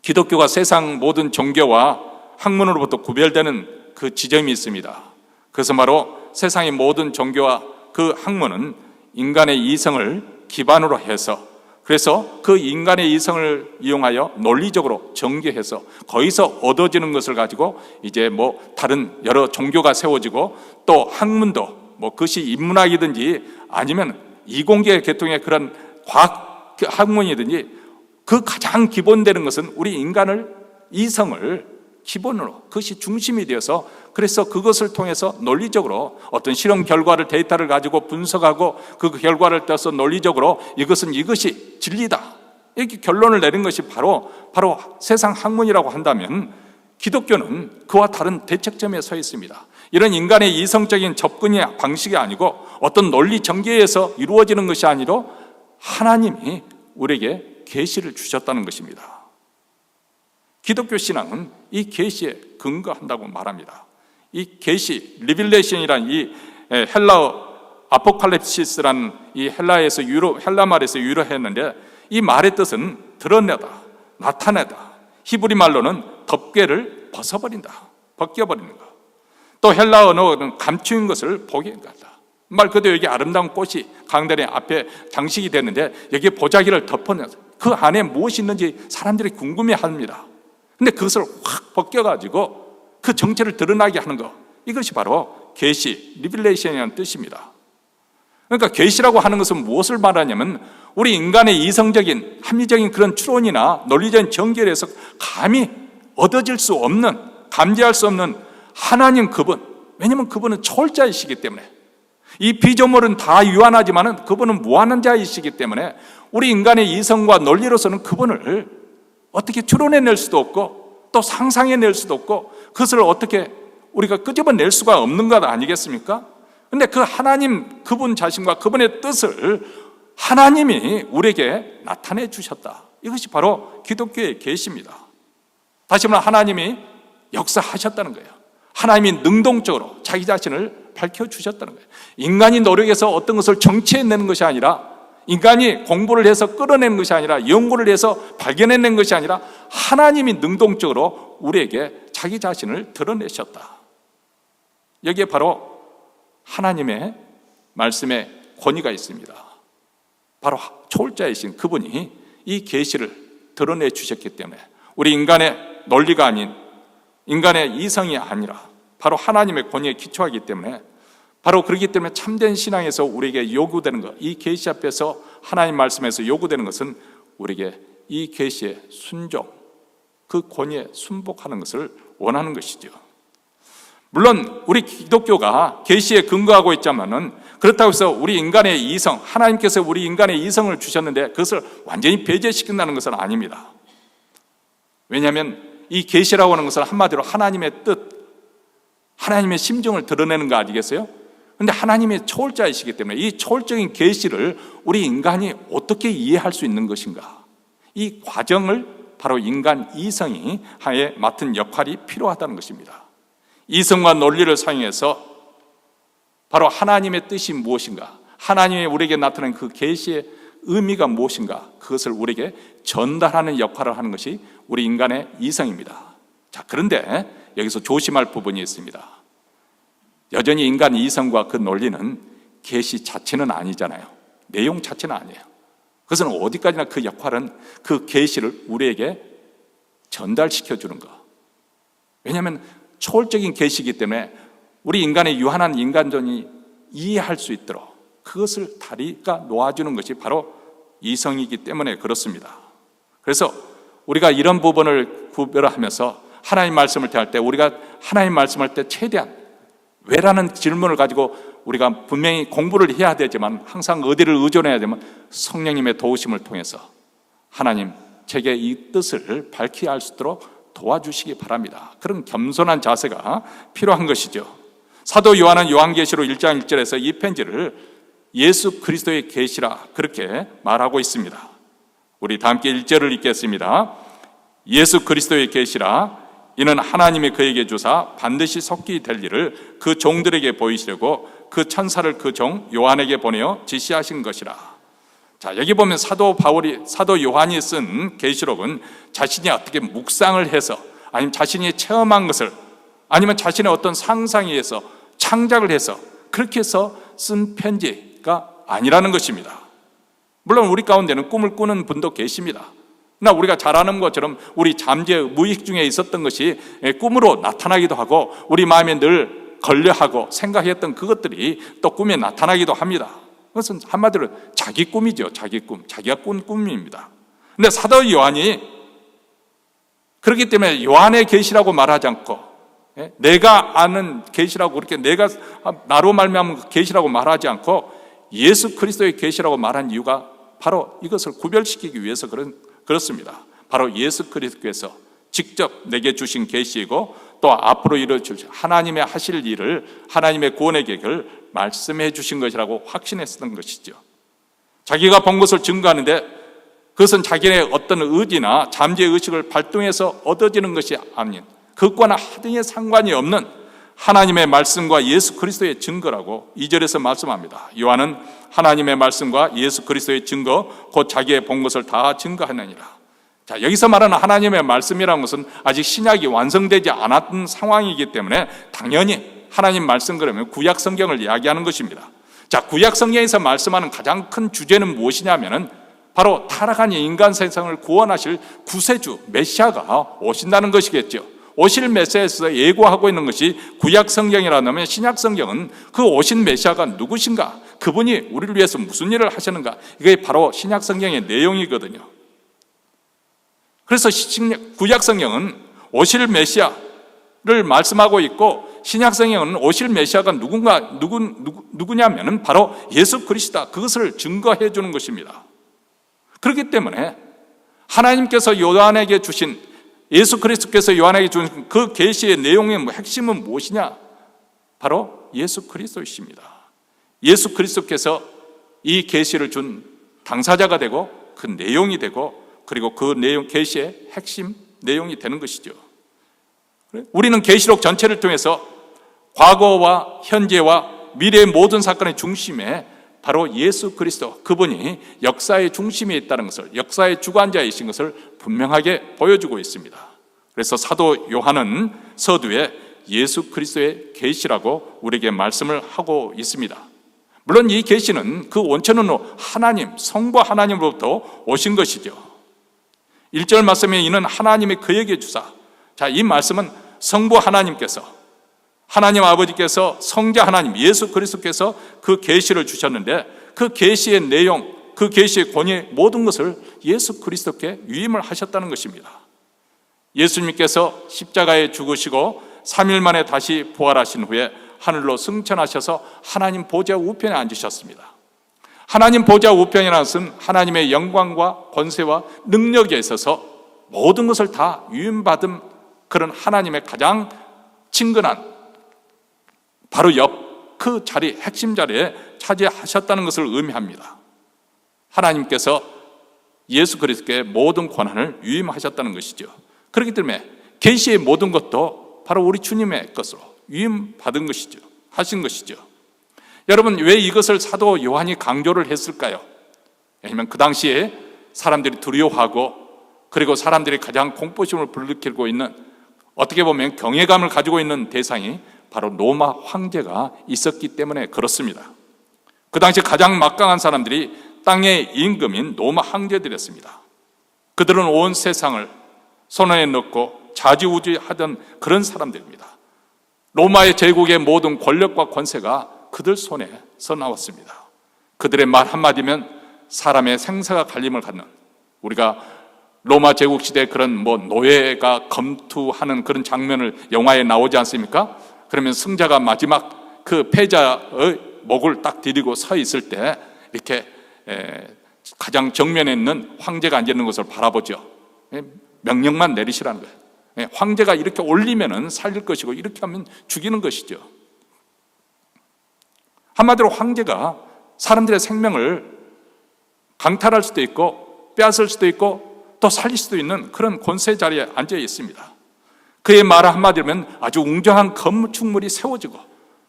기독교가 세상 모든 종교와 학문으로부터 구별되는 그 지점이 있습니다. 그래서 바로 세상의 모든 종교와 그 학문은 인간의 이성을 기반으로 해서 그래서 그 인간의 이성을 이용하여 논리적으로 전개해서 거기서 얻어지는 것을 가지고 이제 다른 여러 종교가 세워지고 또 학문도 그것이 인문학이든지 아니면 이공계 계통의 그런 과학 학문이든지 그 가장 기본되는 것은 우리 인간을 이성을 기본으로 그것이 중심이 되어서 그래서 그것을 통해서 논리적으로 어떤 실험 결과를 데이터를 가지고 분석하고 그 결과를 따서 논리적으로 이것이 진리다 이렇게 결론을 내린 것이 바로 세상 학문이라고 한다면 기독교는 그와 다른 대척점에 서 있습니다. 이런 인간의 이성적인 접근의 방식이 아니고 어떤 논리 전개에서 이루어지는 것이 아니라 하나님이 우리에게 계시를 주셨다는 것입니다. 기독교 신앙은 이 계시에 근거한다고 말합니다. 이 계시, 리빌레이션이란 이 헬라어 아포칼립시스라는 이 헬라 말에서 유래했는데, 이 말의 뜻은 드러내다, 나타내다. 히브리 말로는 덮개를 벗어버린다, 벗겨버리는 것. 또 헬라 언어는 감추인 것을 보게 한다. 말 그대로 여기 아름다운 꽃이 강단의 앞에 장식이 되는데 여기에 보자기를 덮어내서 그 안에 무엇이 있는지 사람들이 궁금해합니다. 근데 그것을 확 벗겨가지고 그 정체를 드러나게 하는 것, 이것이 바로 계시, 리빌레이션이라는 뜻입니다. 그러니까 계시라고 하는 것은 무엇을 말하냐면 우리 인간의 이성적인 합리적인 그런 추론이나 논리적인 전개에서 감히 얻어질 수 없는, 감지할 수 없는 하나님 그분, 왜냐하면 그분은 초월자이시기 때문에, 이 피조물은 다 유한하지만 그분은 무한한 자이시기 때문에 우리 인간의 이성과 논리로서는 그분을 어떻게 추론해낼 수도 없고 또 상상해낼 수도 없고 그것을 어떻게 우리가 끄집어낼 수가 없는 것 아니겠습니까? 그런데 그 하나님 그분 자신과 그분의 뜻을 하나님이 우리에게 나타내 주셨다. 이것이 바로 기독교의 계시입니다. 다시 말해 하나님이 역사하셨다는 거예요. 하나님이 능동적으로 자기 자신을 밝혀주셨다는 거예요. 인간이 노력해서 어떤 것을 정치해내는 것이 아니라, 인간이 공부를 해서 끌어내는 것이 아니라, 연구를 해서 발견해낸 것이 아니라 하나님이 능동적으로 우리에게 자기 자신을 드러내셨다. 여기에 바로 하나님의 말씀에 권위가 있습니다. 바로 초월자이신 그분이 이 계시를 드러내 주셨기 때문에 우리 인간의 논리가 아닌, 인간의 이성이 아니라 바로 하나님의 권위에 기초하기 때문에, 바로 그렇기 때문에 참된 신앙에서 우리에게 요구되는 것, 이 계시 앞에서 하나님 말씀에서 요구되는 것은 우리에게 이 계시의 순종, 그 권위에 순복하는 것을 원하는 것이죠. 물론 우리 기독교가 계시에 근거하고 있지만은 그렇다고 해서 우리 인간의 이성, 하나님께서 우리 인간의 이성을 주셨는데 그것을 완전히 배제시킨다는 것은 아닙니다. 왜냐하면 이 계시라고 하는 것은 한마디로 하나님의 뜻, 하나님의 심정을 드러내는 거 아니겠어요? 그런데 하나님의 초월자이시기 때문에 이 초월적인 계시를 우리 인간이 어떻게 이해할 수 있는 것인가, 이 과정을 바로 인간 이성이 하에 맡은 역할이 필요하다는 것입니다. 이성과 논리를 사용해서 바로 하나님의 뜻이 무엇인가, 하나님이 우리에게 나타낸 그 계시의 의미가 무엇인가, 그것을 우리에게 전달하는 역할을 하는 것이 우리 인간의 이성입니다. 자, 그런데 여기서 조심할 부분이 있습니다. 여전히 인간 이성과 그 논리는 계시 자체는 아니잖아요. 내용 자체는 아니에요. 그것은 어디까지나 그 역할은 그 계시를 우리에게 전달시켜 주는 것. 왜냐하면 초월적인 계시이기 때문에 우리 인간의 유한한 인간존이 이해할 수 있도록 그것을 다리가 놓아주는 것이 바로 이성이기 때문에 그렇습니다. 그래서 우리가 이런 부분을 구별하면서 하나님 말씀을 대할 때, 우리가 하나님 말씀할 때 최대한 왜라는 질문을 가지고 우리가 분명히 공부를 해야 되지만 항상 어디를 의존해야 되면 성령님의 도우심을 통해서 하나님, 제게 이 뜻을 밝히 알 수 있도록 도와주시기 바랍니다. 그런 겸손한 자세가 필요한 것이죠. 사도 요한은 요한계시록 1장 1절에서 이 편지를 예수 그리스도의 계시라 그렇게 말하고 있습니다. 우리 다 함께 1절을 읽겠습니다. 예수 그리스도의 계시라, 이는 하나님이 그에게 주사 반드시 속히 될 일을 그 종들에게 보이시려고 그 천사를 그 종 요한에게 보내어 지시하신 것이라. 자, 여기 보면 사도 요한이 쓴 계시록은 자신이 어떻게 묵상을 해서, 아니면 자신이 체험한 것을, 아니면 자신의 어떤 상상에 의해서 창작을 해서 그렇게 해서 쓴 편지가 아니라는 것입니다. 물론 우리 가운데는 꿈을 꾸는 분도 계십니다. 그러나 우리가 잘 아는 것처럼 우리 잠재 무의식 중에 있었던 것이 꿈으로 나타나기도 하고, 우리 마음에 늘 걸려하고 생각했던 그것들이 또 꿈에 나타나기도 합니다. 그것은 한마디로 자기 꿈이죠. 자기 꿈, 자기가 꾼 꿈입니다. 그런데 사도 요한이 그렇기 때문에 요한의 계시라고 말하지 않고, 내가 아는 계시라고, 그렇게 내가 나로 말미암은 계시라고 말하지 않고 예수 그리스도의 계시라고 말한 이유가 바로 이것을 구별시키기 위해서 그렇습니다. 바로 예수 그리스도께서 직접 내게 주신 계시이고 또 앞으로 이루어질 하나님의 하실 일을, 하나님의 구원의 계획을 말씀해 주신 것이라고 확신했던 것이죠. 자기가 본 것을 증거하는데 그것은 자기의 어떤 의지나 잠재의식을 발동해서 얻어지는 것이 아닌, 그것과는 하등의 상관이 없는 하나님의 말씀과 예수 그리스도의 증거라고 2절에서 말씀합니다. 요한은 하나님의 말씀과 예수 그리스도의 증거, 곧 자기의 본 것을 다 증거하느니라. 자, 여기서 말하는 하나님의 말씀이라는 것은 아직 신약이 완성되지 않았던 상황이기 때문에 당연히 하나님 말씀 그러면 구약 성경을 이야기하는 것입니다. 자, 구약 성경에서 말씀하는 가장 큰 주제는 무엇이냐면은 바로 타락한 인간 세상을 구원하실 구세주 메시아가 오신다는 것이겠죠. 오실 메시아에서 예고하고 있는 것이 구약 성경이라면 신약 성경은 그 오신 메시아가 누구신가, 그분이 우리를 위해서 무슨 일을 하셨는가, 이게 바로 신약 성경의 내용이거든요. 그래서 구약 성경은 오실 메시아를 말씀하고 있고, 신약 성경은 오실 메시아가 누구냐면은 바로 예수 그리스도다, 그것을 증거해 주는 것입니다. 그렇기 때문에 하나님께서 요한에게 주신, 예수 그리스도께서 요한에게 주신 그 계시의 내용의 핵심은 무엇이냐? 바로 예수 그리스도이십니다. 예수 그리스도께서 이 계시를 준 당사자가 되고 그 내용이 되고, 그리고 그 내용, 계시의 핵심 내용이 되는 것이죠. 우리는 계시록 전체를 통해서 과거와 현재와 미래의 모든 사건의 중심에 바로 예수 그리스도, 그분이 역사의 중심에 있다는 것을, 역사의 주관자이신 것을 분명하게 보여주고 있습니다. 그래서 사도 요한은 서두에 예수 그리스도의 계시라고 우리에게 말씀을 하고 있습니다. 물론 이 계시는 그 원천은 하나님, 성부 하나님으로부터 오신 것이죠. 1절 말씀에 이는 하나님이 그에게 주사, 자, 이 말씀은 성부 하나님께서, 하나님 아버지께서 성자 하나님 예수 그리스도께서 그 계시를 주셨는데, 그 계시의 내용, 그 계시의 권위, 모든 것을 예수 그리스도께 위임을 하셨다는 것입니다. 예수님께서 십자가에 죽으시고 3일 만에 다시 부활하신 후에 하늘로 승천하셔서 하나님 보좌 우편에 앉으셨습니다. 하나님 보좌 우편이라는 것은 하나님의 영광과 권세와 능력에 있어서 모든 것을 다 위임받은 그런 하나님의 가장 친근한, 바로 옆 그 자리, 핵심 자리에 차지하셨다는 것을 의미합니다. 하나님께서 예수 그리스도께 모든 권한을 위임하셨다는 것이죠. 그렇기 때문에 계시의 모든 것도 바로 우리 주님의 것으로 위임받은 것이죠, 하신 것이죠. 여러분, 왜 이것을 사도 요한이 강조를 했을까요? 왜냐하면 그 당시에 사람들이 두려워하고, 그리고 사람들이 가장 공포심을 불러일으키고 있는, 어떻게 보면 경외감을 가지고 있는 대상이 바로 로마 황제가 있었기 때문에 그렇습니다. 그 당시 가장 막강한 사람들이 땅의 임금인 로마 황제들이었습니다. 그들은 온 세상을 손안에 넣고 좌지우지하던 그런 사람들입니다. 로마의 제국의 모든 권력과 권세가 그들 손에서 나왔습니다. 그들의 말 한마디면 사람의 생사가 갈림을 갖는, 우리가 로마 제국 시대 그런 노예가 검투하는 그런 장면을 영화에 나오지 않습니까? 그러면 승자가 마지막 그 패자의 목을 딱 디디고 서 있을 때 이렇게 가장 정면에 있는 황제가 앉아 있는 것을 바라보죠. 명령만 내리시라는 거예요. 황제가 이렇게 올리면은 살릴 것이고, 이렇게 하면 죽이는 것이죠. 한마디로 황제가 사람들의 생명을 강탈할 수도 있고 빼앗을 수도 있고 또 살릴 수도 있는 그런 권세 자리에 앉아 있습니다. 그의 말 한마디면 아주 웅장한 건축물이 세워지고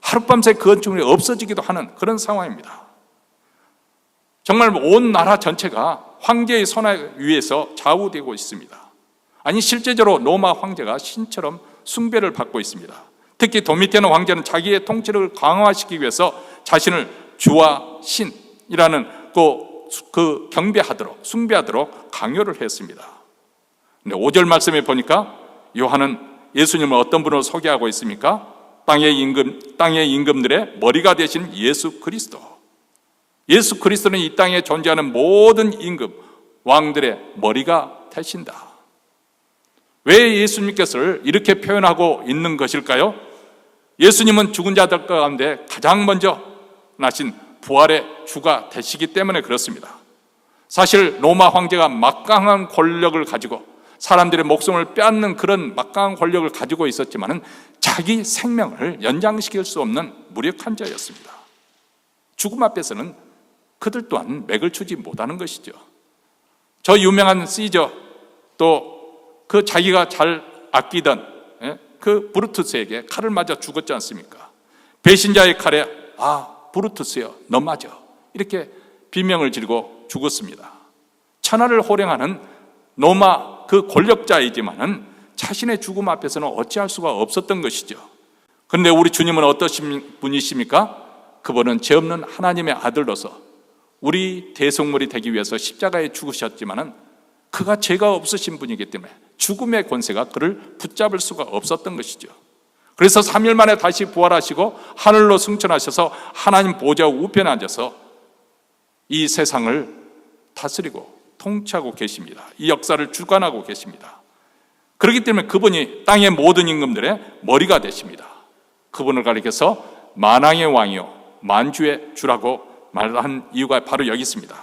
하룻밤새 그 건축물이 없어지기도 하는 그런 상황입니다. 정말 온 나라 전체가 황제의 손 위에서 좌우되고 있습니다. 아니, 실제적으로 로마 황제가 신처럼 숭배를 받고 있습니다. 특히 도미티아노 황제는 자기의 통치를 강화시키기 위해서 자신을 주와 신이라는 그 경배하도록, 숭배하도록 강요를 했습니다. 근데 5절 말씀에 보니까 요한은 예수님을 어떤 분으로 소개하고 있습니까? 땅의 임금들의 머리가 되신 예수 그리스도. 예수 그리스도는 이 땅에 존재하는 모든 임금, 왕들의 머리가 되신다. 왜 예수님께서를 이렇게 표현하고 있는 것일까요? 예수님은 죽은 자들 가운데 가장 먼저 나신 부활의 주가 되시기 때문에 그렇습니다. 사실 로마 황제가 막강한 권력을 가지고 사람들의 목숨을 빼앗는 그런 막강한 권력을 가지고 있었지만은 자기 생명을 연장시킬 수 없는 무력한 자였습니다. 죽음 앞에서는 그들 또한 맥을 추지 못하는 것이죠. 저 유명한 시저, 또 그 자기가 잘 아끼던 그 브루투스에게 칼을 맞아 죽었지 않습니까? 배신자의 칼에 브루투스여 너 맞아, 이렇게 비명을 지르고 죽었습니다. 천하를 호령하는 로마 그 권력자이지만은 자신의 죽음 앞에서는 어찌할 수가 없었던 것이죠. 그런데 우리 주님은 어떠신 분이십니까? 그분은 죄 없는 하나님의 아들로서 우리 대속물이 되기 위해서 십자가에 죽으셨지만은 그가 죄가 없으신 분이기 때문에 죽음의 권세가 그를 붙잡을 수가 없었던 것이죠. 그래서 3일 만에 다시 부활하시고 하늘로 승천하셔서 하나님 보좌 우편에 앉아서 이 세상을 다스리고 통치하고 계십니다. 이 역사를 주관하고 계십니다. 그렇기 때문에 그분이 땅의 모든 임금들의 머리가 되십니다. 그분을 가리켜서 만왕의 왕이요 만주의 주라고 말한 이유가 바로 여기 있습니다.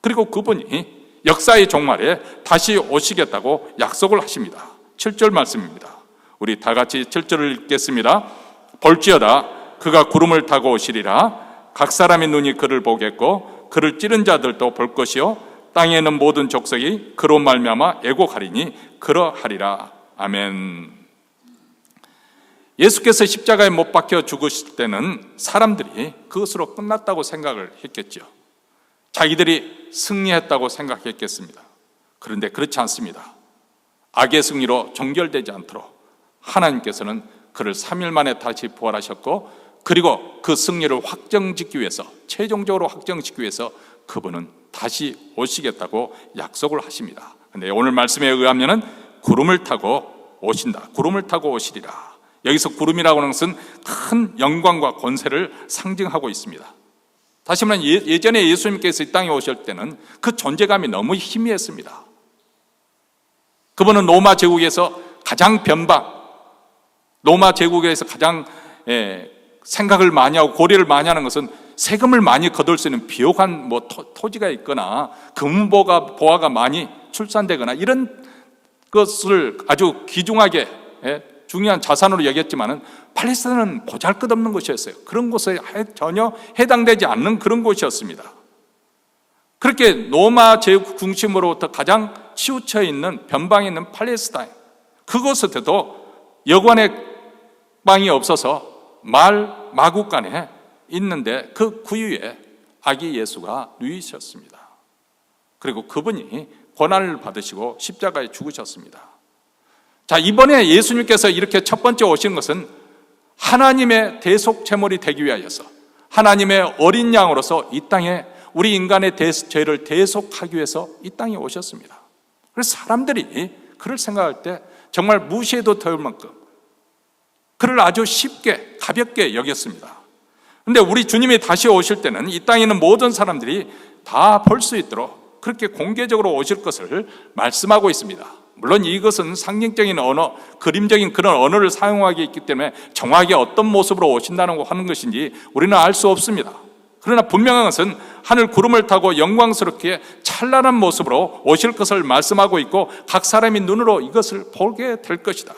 그리고 그분이 역사의 종말에 다시 오시겠다고 약속을 하십니다. 7절 말씀입니다. 우리 다 같이 7절을 읽겠습니다. 볼지어다 그가 구름을 타고 오시리라. 각 사람의 눈이 그를 보겠고 그를 찌른 자들도 볼 것이요 땅에 있는 모든 족속이 그로 말미암아 애곡하리니 그러하리라. 아멘. 예수께서 십자가에 못 박혀 죽으실 때는 사람들이 그것으로 끝났다고 생각을 했겠죠. 자기들이 승리했다고 생각했겠습니다. 그런데 그렇지 않습니다. 악의 승리로 종결되지 않도록 하나님께서는 그를 3일 만에 다시 부활하셨고, 그리고 그 승리를 확정짓기 위해서, 최종적으로 확정짓기 위해서 그분은 다시 오시겠다고 약속을 하십니다. 그런데 오늘 말씀에 의하면은 구름을 타고 오신다, 구름을 타고 오시리라. 여기서 구름이라고 하는 것은 큰 영광과 권세를 상징하고 있습니다. 다시 말하면 예전에 예수님께서 이 땅에 오실 때는 그 존재감이 너무 희미했습니다. 그분은 로마 제국에서 가장 로마 제국에서 가장 생각을 많이 하고 고려를 많이 하는 것은 세금을 많이 거둘 수 있는 비옥한 토지가 있거나 금보화가 많이 출산되거나 이런 것을 아주 귀중하게 중요한 자산으로 여겼지만은 팔레스타인은 보잘것없는 곳이었어요. 그런 곳에 전혀 해당되지 않는 그런 곳이었습니다. 그렇게 로마 제국 중심으로부터 가장 치우쳐 있는 변방에 있는 팔레스타인, 그곳에도 여관의 방이 없어서 마구간에 있는데 그 구유에 아기 예수가 누이셨습니다. 그리고 그분이 고난을 받으시고 십자가에 죽으셨습니다. 자, 이번에 예수님께서 이렇게 첫 번째 오신 것은 하나님의 대속 제물이 되기 위하여서, 하나님의 어린 양으로서 이 땅에 우리 인간의 죄를 대속하기 위해서 이 땅에 오셨습니다. 그래서 사람들이 그를 생각할 때 정말 무시해도 될 만큼 그를 아주 쉽게 가볍게 여겼습니다. 그런데 우리 주님이 다시 오실 때는 이 땅에 있는 모든 사람들이 다 볼 수 있도록 그렇게 공개적으로 오실 것을 말씀하고 있습니다. 물론 이것은 상징적인 언어, 그림적인 그런 언어를 사용하기 있기 때문에 정확히 어떤 모습으로 오신다는 거 하는 것인지 우리는 알 수 없습니다. 그러나 분명한 것은 하늘 구름을 타고 영광스럽게 찬란한 모습으로 오실 것을 말씀하고 있고, 각 사람이 눈으로 이것을 보게 될 것이다.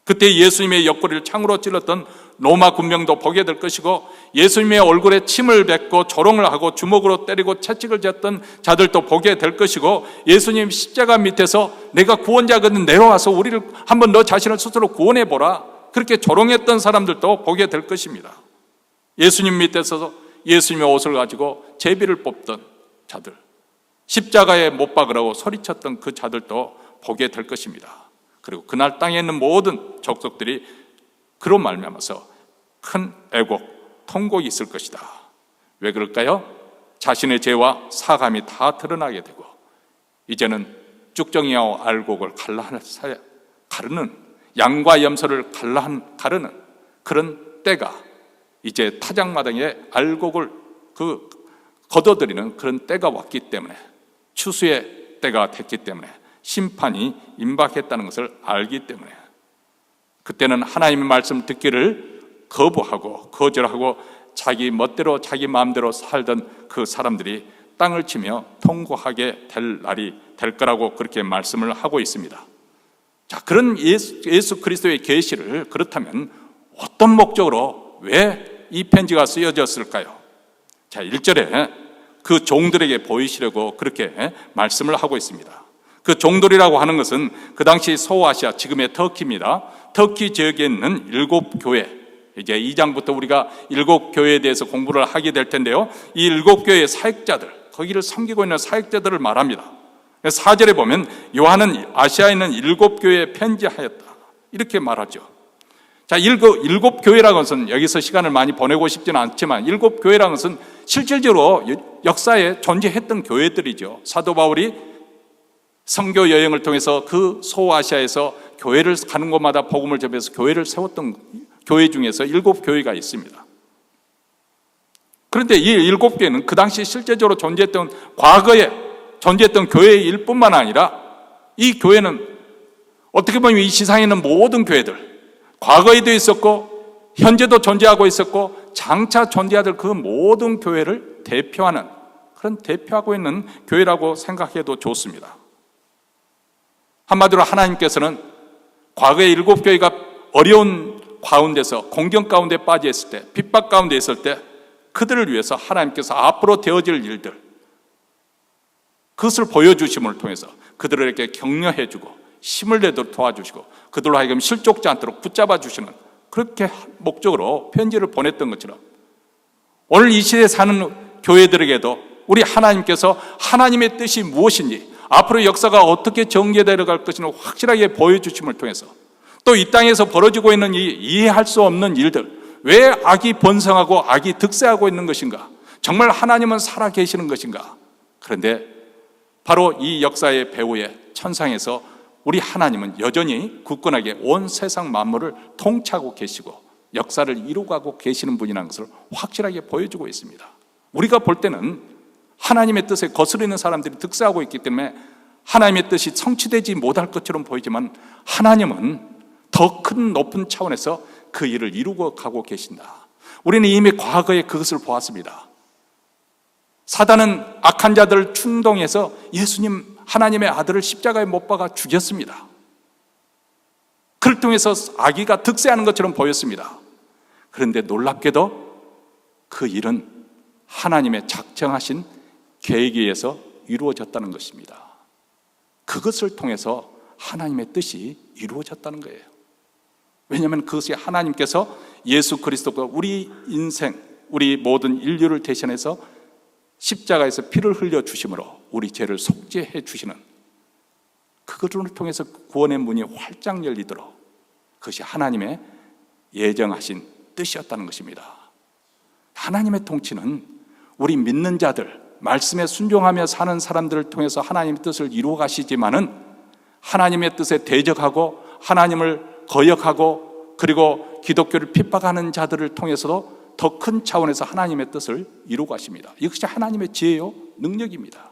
그때 예수님의 옆구리를 창으로 찔렀던 로마 군병도 보게 될 것이고, 예수님의 얼굴에 침을 뱉고 조롱을 하고 주먹으로 때리고 채찍을 졌던 자들도 보게 될 것이고, 예수님 십자가 밑에서 내가 구원자거든 내려와서 우리를 한번 너 자신을 스스로 구원해보라, 그렇게 조롱했던 사람들도 보게 될 것입니다. 예수님 밑에서 예수님의 옷을 가지고 제비를 뽑던 자들, 십자가에 못 박으라고 소리쳤던 그 자들도 보게 될 것입니다. 그리고 그날 땅에 있는 모든 족속들이 그로 말미암아서 큰 애곡, 통곡이 있을 것이다. 왜 그럴까요? 자신의 죄와 사감이 다 드러나게 되고, 이제는 쭉정이와 알곡을 가르는, 양과 염소를 가르는 그런 때가, 이제 타작마당에 알곡을 걷어들이는 그런 때가 왔기 때문에, 추수의 때가 됐기 때문에, 심판이 임박했다는 것을 알기 때문에, 그때는 하나님의 말씀 듣기를 거부하고 거절하고 자기 멋대로 자기 마음대로 살던 그 사람들이 땅을 치며 통곡하게 될 날이 될 거라고 그렇게 말씀을 하고 있습니다. 자, 그런 예수 그리스도의 계시를 그렇다면 어떤 목적으로 왜 이 편지가 쓰여졌을까요? 자, 1절에 그 종들에게 보이시려고 그렇게 말씀을 하고 있습니다. 그 종들이라고 하는 것은 그 당시 소아시아, 지금의 터키입니다. 터키 지역에 있는 7교회, 이제 2장부터 우리가 7교회에 대해서 공부를 하게 될 텐데요, 이 7교회의 사역자들, 거기를 섬기고 있는 사역자들을 말합니다. 4절에 보면 요한은 아시아에 있는 7교회에 편지하였다, 이렇게 말하죠. 자, 7교회라는 것은 여기서 시간을 많이 보내고 싶지는 않지만 7교회라는 것은 실질적으로 역사에 존재했던 교회들이죠. 사도 바울이 선교 여행을 통해서 그 소아시아에서 교회를 가는 곳마다 복음을 전해서 교회를 세웠던 교회 중에서 7교회가 있습니다. 그런데 이 7교회는 그 당시 실제적으로 존재했던, 과거에 존재했던 교회의 일뿐만 아니라 이 교회는 어떻게 보면 이 지상에 있는 모든 교회들, 과거에도 있었고 현재도 존재하고 있었고 장차 존재할 그 모든 교회를 대표하는, 그런 대표하고 있는 교회라고 생각해도 좋습니다. 한마디로 하나님께서는 과거의 7교회가 어려운 가운데서, 공경 가운데 빠져 있을 때, 핍박 가운데 있을 때 그들을 위해서 하나님께서 앞으로 되어질 일들, 그것을 보여주심을 통해서 그들에게 격려해주고 힘을 내도록 도와주시고 그들로 하여금 실족지 않도록 붙잡아 주시는, 그렇게 목적으로 편지를 보냈던 것처럼 오늘 이 시대에 사는 교회들에게도 우리 하나님께서 하나님의 뜻이 무엇인지, 앞으로 역사가 어떻게 전개되어 갈 것인지 확실하게 보여주심을 통해서, 또 이 땅에서 벌어지고 있는 이 이해할 수 없는 일들, 왜 악이 번성하고 악이 득세하고 있는 것인가, 정말 하나님은 살아계시는 것인가. 그런데 바로 이 역사의 배후에 천상에서 우리 하나님은 여전히 굳건하게 온 세상 만물을 통치하고 계시고 역사를 이루고 계시는 분이라는 것을 확실하게 보여주고 있습니다. 우리가 볼 때는 하나님의 뜻에 거스르는 사람들이 득세하고 있기 때문에 하나님의 뜻이 성취되지 못할 것처럼 보이지만 하나님은 더 큰 높은 차원에서 그 일을 이루고 가고 계신다. 우리는 이미 과거에 그것을 보았습니다. 사단은 악한 자들을 충동해서 예수님 하나님의 아들을 십자가에 못 박아 죽였습니다. 그를 통해서 악의가 득세하는 것처럼 보였습니다. 그런데 놀랍게도 그 일은 하나님의 작정하신 계획에 의해서 이루어졌다는 것입니다. 그것을 통해서 하나님의 뜻이 이루어졌다는 거예요. 왜냐하면 그것이 하나님께서 예수 그리스도가 우리 인생, 우리 모든 인류를 대신해서 십자가에서 피를 흘려 주심으로 우리 죄를 속죄해 주시는, 그것을 통해서 구원의 문이 활짝 열리도록, 그것이 하나님의 예정하신 뜻이었다는 것입니다. 하나님의 통치는 우리 믿는 자들, 말씀에 순종하며 사는 사람들을 통해서 하나님의 뜻을 이루어 가시지만은 하나님의 뜻에 대적하고 하나님을 거역하고 그리고 기독교를 핍박하는 자들을 통해서도 더 큰 차원에서 하나님의 뜻을 이루고 가십니다. 이것이 하나님의 지혜요, 능력입니다.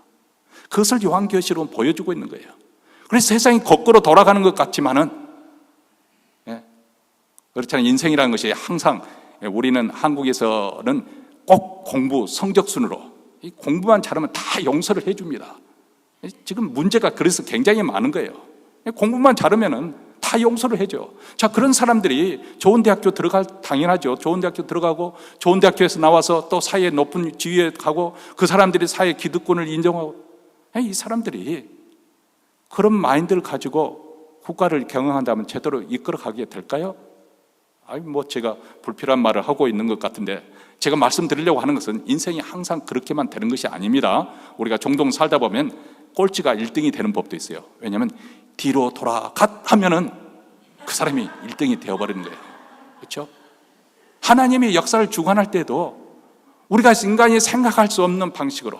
그것을 요한계시록은 보여주고 있는 거예요. 그래서 세상이 거꾸로 돌아가는 것 같지만은, 그렇잖아요. 인생이라는 것이 항상, 우리는 한국에서는 꼭 공부, 성적순으로, 공부만 잘하면 다 용서를 해줍니다. 지금 문제가 그래서 굉장히 많은 거예요. 공부만 잘하면은 다 용서를 해줘. 자, 그런 사람들이 좋은 대학교 당연하죠. 좋은 대학교 들어가고 좋은 대학교에서 나와서 또 사회의 높은 지위에 가고 그 사람들이 사회 기득권을 인정하고, 이 사람들이 그런 마인드를 가지고 국가를 경영한다면 제대로 이끌어가게 될까요? 제가 불필요한 말을 하고 있는 것 같은데, 제가 말씀드리려고 하는 것은 인생이 항상 그렇게만 되는 것이 아닙니다. 우리가 종종 살다 보면 꼴찌가 1등이 되는 법도 있어요. 왜냐하면 뒤로 하면은 그 사람이 1등이 되어버리는 거예요. 그렇죠? 하나님이 역사를 주관할 때도 우리가 인간이 생각할 수 없는 방식으로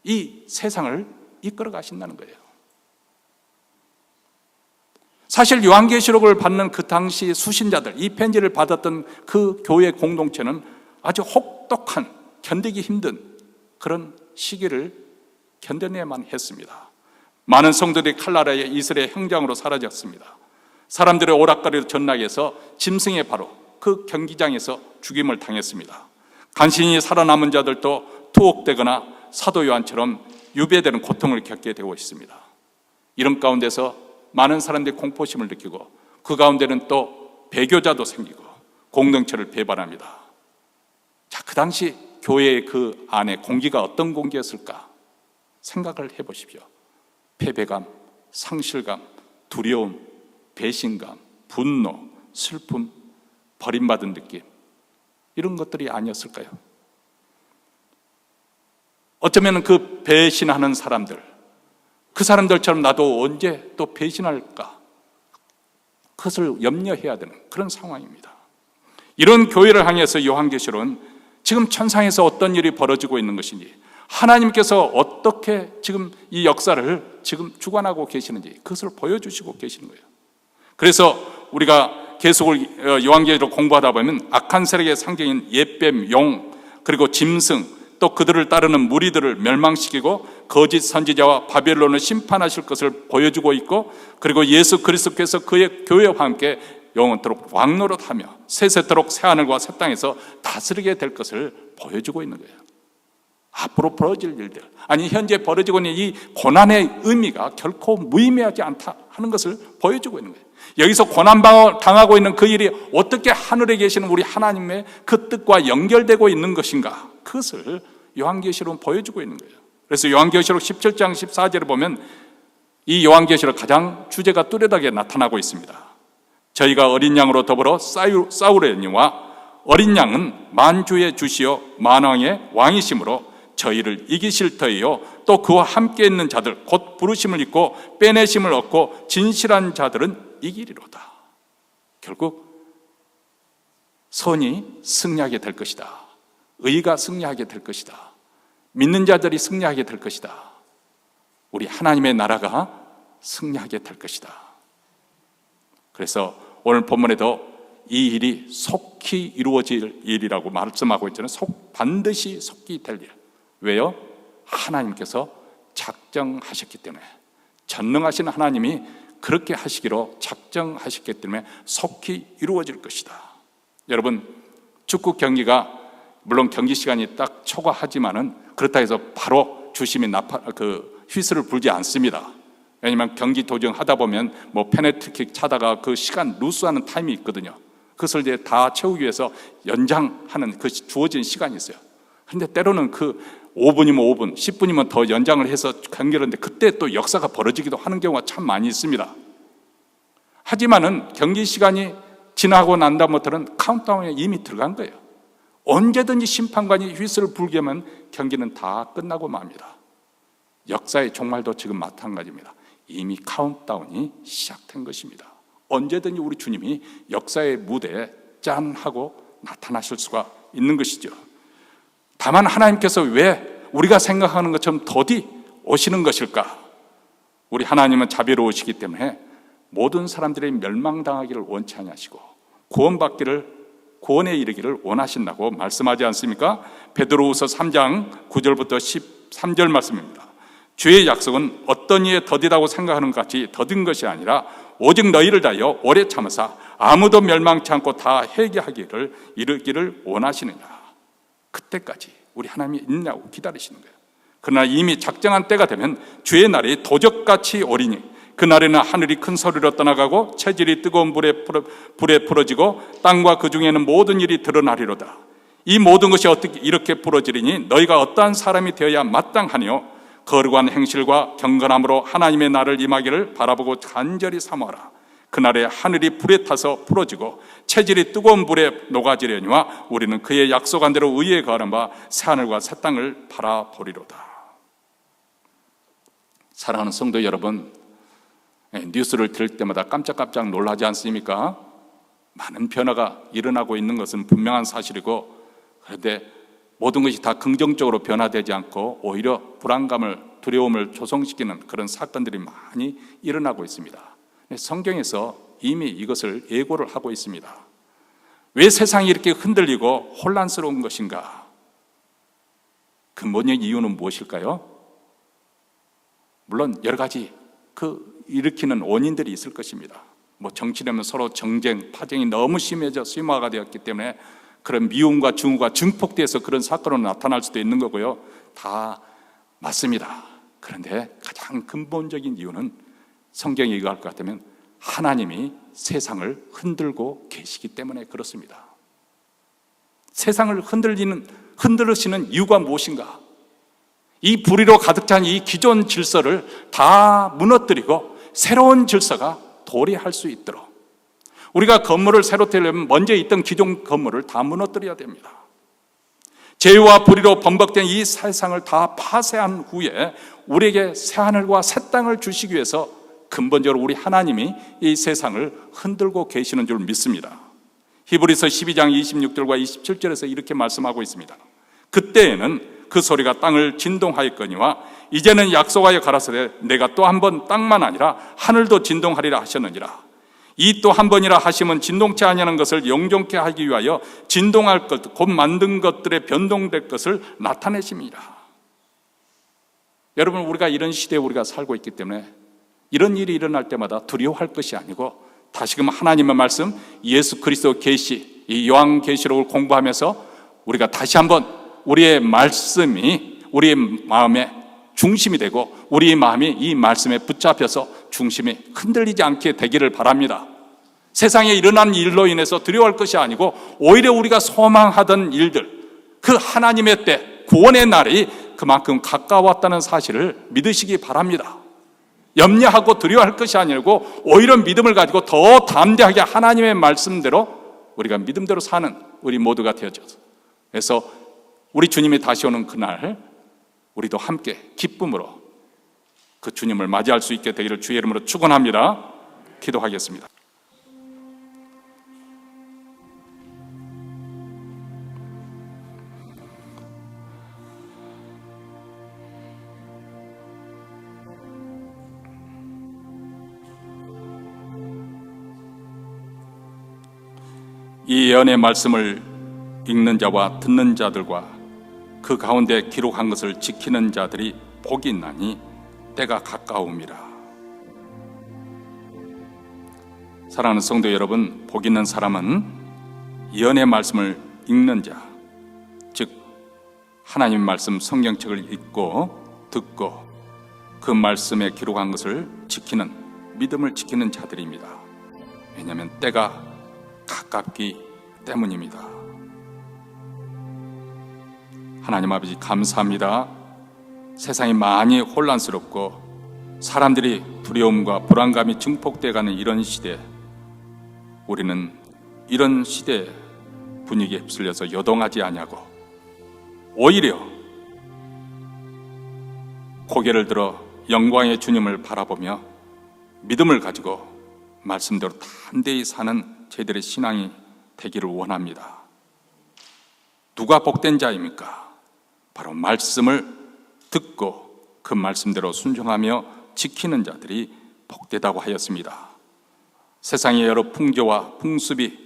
이 세상을 이끌어 가신다는 거예요. 사실 요한계시록을 받는 그 당시 수신자들, 이 편지를 받았던 그 교회 공동체는 아주 혹독한, 견디기 힘든 그런 시기를 견뎌내야만 했습니다. 많은 성도들이 칼날의 이슬의 형장으로 사라졌습니다. 사람들의 오락가리로 전락해서 짐승의 바로 그 경기장에서 죽임을 당했습니다. 간신히 살아남은 자들도 투옥되거나 사도 요한처럼 유배되는 고통을 겪게 되고 있습니다. 이런 가운데서 많은 사람들이 공포심을 느끼고 그 가운데는 또 배교자도 생기고 공동체를 배반합니다. 자, 그 당시 교회의 그 안에 공기가 어떤 공기였을까 생각을 해보십시오. 패배감, 상실감, 두려움, 배신감, 분노, 슬픔, 버림받은 느낌, 이런 것들이 아니었을까요? 어쩌면 그 배신하는 사람들, 그 사람들처럼 나도 언제 또 배신할까, 그것을 염려해야 되는 그런 상황입니다. 이런 교회를 향해서 요한계시록은 지금 천상에서 어떤 일이 벌어지고 있는 것인지, 하나님께서 어떻게 지금 이 역사를 지금 주관하고 계시는지 그것을 보여주시고 계시는 거예요. 그래서 우리가 계속 요한계시록 공부하다 보면 악한 세력의 상징인 옛뱀, 용, 그리고 짐승, 또 그들을 따르는 무리들을 멸망시키고 거짓 선지자와 바벨론을 심판하실 것을 보여주고 있고, 그리고 예수 그리스도께서 그의 교회와 함께 영원토록 왕노릇하며 세세토록 새하늘과 새 땅에서 다스리게 될 것을 보여주고 있는 거예요. 앞으로 벌어질 일들, 아니 현재 벌어지고 있는 이 고난의 의미가 결코 무의미하지 않다 하는 것을 보여주고 있는 거예요. 여기서 고난당하고 있는 그 일이 어떻게 하늘에 계시는 우리 하나님의 그 뜻과 연결되고 있는 것인가, 그것을 요한계시록은 보여주고 있는 거예요. 그래서 요한계시록 17장 14절에 보면 이 요한계시록 가장 주제가 뚜렷하게 나타나고 있습니다. 저희가 어린 양으로 더불어 싸우려니와 어린 양은 만주의 주시요 만왕의 왕이심으로 저희를 이기실 터이요 또 그와 함께 있는 자들 곧 부르심을 입고 빼내심을 얻고 진실한 자들은 이기리로다. 결국 선이 승리하게 될 것이다. 의가 승리하게 될 것이다. 믿는 자들이 승리하게 될 것이다. 우리 하나님의 나라가 승리하게 될 것이다. 그래서 오늘 본문에도 이 일이 속히 이루어질 일이라고 말씀하고 있잖아요. 반드시 속히 될 일. 왜요? 하나님께서 작정하셨기 때문에, 전능하신 하나님이 그렇게 하시기로 작정하셨기 때문에 속히 이루어질 것이다. 여러분, 축구 경기가 물론 경기 시간이 딱 초과하지만은 그렇다 해서 바로 주심이 휘슬을 불지 않습니다. 왜냐하면 경기 도중 하다 보면 뭐 페널티킥 차다가 그 시간 루스하는 타임이 있거든요. 그것을 이제 다 채우기 위해서 연장하는 그 주어진 시간이 있어요. 그런데 때로는 그 5분이면 5분, 10분이면 더 연장을 해서 경기하는데 그때 또 역사가 벌어지기도 하는 경우가 참 많이 있습니다. 하지만은 경기 시간이 지나고 난 다음부터는 카운트다운에 이미 들어간 거예요. 언제든지 심판관이 휘슬을 불게 하면 경기는 다 끝나고 맙니다. 역사의 종말도 지금 마찬가지입니다. 이미 카운트다운이 시작된 것입니다. 언제든지 우리 주님이 역사의 무대에 짠 하고 나타나실 수가 있는 것이죠. 다만 하나님께서 왜 우리가 생각하는 것처럼 더디 오시는 것일까? 우리 하나님은 자비로우시기 때문에 모든 사람들이 멸망당하기를 원치 아니하시고 구원에 이르기를 원하신다고 말씀하지 않습니까? 베드로후서 3장 9절부터 13절 말씀입니다. 주의 약속은 어떤 이에 더디다고 생각하는 것 같이 더딘 것이 아니라 오직 너희를 다하여 오래 참으사 아무도 멸망치 않고 다 회개하기를 이르기를 원하시느냐. 그때까지 우리 하나님이 있냐고 기다리시는 거예요. 그러나 이미 작정한 때가 되면 주의 날이 도적같이 오리니 그날에는 하늘이 큰 소리로 떠나가고 체질이 뜨거운 불에 풀어지고 땅과 그 중에는 모든 일이 드러나리로다. 이 모든 것이 어떻게 이렇게 부러지리니 너희가 어떠한 사람이 되어야 마땅하니요 거룩한 행실과 경건함으로 하나님의 날을 임하기를 바라보고 간절히 사모하라. 그날에 하늘이 불에 타서 풀어지고 체질이 뜨거운 불에 녹아지려니와 우리는 그의 약속한 대로 의에 거하는 바 새하늘과 새 땅을 바라보리로다. 사랑하는 성도 여러분, 뉴스를 들을 때마다 깜짝깜짝 놀라지 않습니까? 많은 변화가 일어나고 있는 것은 분명한 사실이고, 그런데 모든 것이 다 긍정적으로 변화되지 않고 오히려 불안감을, 두려움을 조성시키는 그런 사건들이 많이 일어나고 있습니다. 성경에서 이미 이것을 예고를 하고 있습니다. 왜 세상이 이렇게 흔들리고 혼란스러운 것인가? 근본적 이유는 무엇일까요? 물론 여러 가지 일으키는 원인들이 있을 것입니다. 정치라면 서로 정쟁, 파쟁이 너무 심해져 심화가 되었기 때문에 그런 미움과 증오가 증폭돼서 그런 사건으로 나타날 수도 있는 거고요. 다 맞습니다. 그런데 가장 근본적인 이유는 성경이 얘기할 것 같으면 하나님이 세상을 흔들고 계시기 때문에 그렇습니다. 세상을 흔들으시는 이유가 무엇인가? 이 불의로 가득 찬 이 기존 질서를 다 무너뜨리고 새로운 질서가 도래할 수 있도록, 우리가 건물을 새로 떼려면 먼저 있던 기존 건물을 다 무너뜨려야 됩니다. 죄와 불의로 범벅된 이 세상을 다 파쇄한 후에 우리에게 새하늘과 새 땅을 주시기 위해서 근본적으로 우리 하나님이 이 세상을 흔들고 계시는 줄 믿습니다. 히브리서 12장 26절과 27절에서 이렇게 말씀하고 있습니다. 그때에는 그 소리가 땅을 진동하였거니와 이제는 약속하여 가라사대 내가 또 한 번 땅만 아니라 하늘도 진동하리라 하셨느니라. 이 또 한 번이라 하심은 진동치 아니하는 것을 영존케 하기 위하여 진동할 것 곧 만든 것들의 변동될 것을 나타내십니다. 여러분, 우리가 이런 시대에 우리가 살고 있기 때문에 이런 일이 일어날 때마다 두려워할 것이 아니고 다시금 하나님의 말씀, 예수 그리스도 계시, 이 요한계시록을 공부하면서 우리가 다시 한번 우리의 말씀이 우리의 마음의 중심이 되고 우리의 마음이 이 말씀에 붙잡혀서 중심이 흔들리지 않게 되기를 바랍니다. 세상에 일어난 일로 인해서 두려워할 것이 아니고 오히려 우리가 소망하던 일들, 그 하나님의 때, 구원의 날이 그만큼 가까웠다는 사실을 믿으시기 바랍니다. 염려하고 두려워할 것이 아니고 오히려 믿음을 가지고 더 담대하게 하나님의 말씀대로 우리가 믿음대로 사는 우리 모두가 되어져서, 그래서 우리 주님이 다시 오는 그날 우리도 함께 기쁨으로 그 주님을 맞이할 수 있게 되기를 주의 이름으로 축원합니다. 기도하겠습니다. 이 예언의 말씀을 읽는 자와 듣는 자들과 그 가운데 기록한 것을 지키는 자들이 복이 있나니 때가 가까움이라. 사랑하는 성도 여러분, 복 있는 사람은 예언의 말씀을 읽는 자, 즉 하나님의 말씀 성경책을 읽고 듣고 그 말씀에 기록한 것을 지키는, 믿음을 지키는 자들입니다. 왜냐하면 때가 가깝기 때문입니다. 하나님 아버지 감사합니다. 세상이 많이 혼란스럽고 사람들이 두려움과 불안감이 증폭되어가는 이런 시대, 우리는 이런 시대 분위기에 휩쓸려서 요동하지 아니하고 오히려 고개를 들어 영광의 주님을 바라보며 믿음을 가지고 말씀대로 담대히 사는 저희들의 신앙이 되기를 원합니다. 누가 복된 자입니까? 바로 말씀을 듣고 그 말씀대로 순종하며 지키는 자들이 복되다고 하였습니다. 세상의 여러 풍조와 풍습이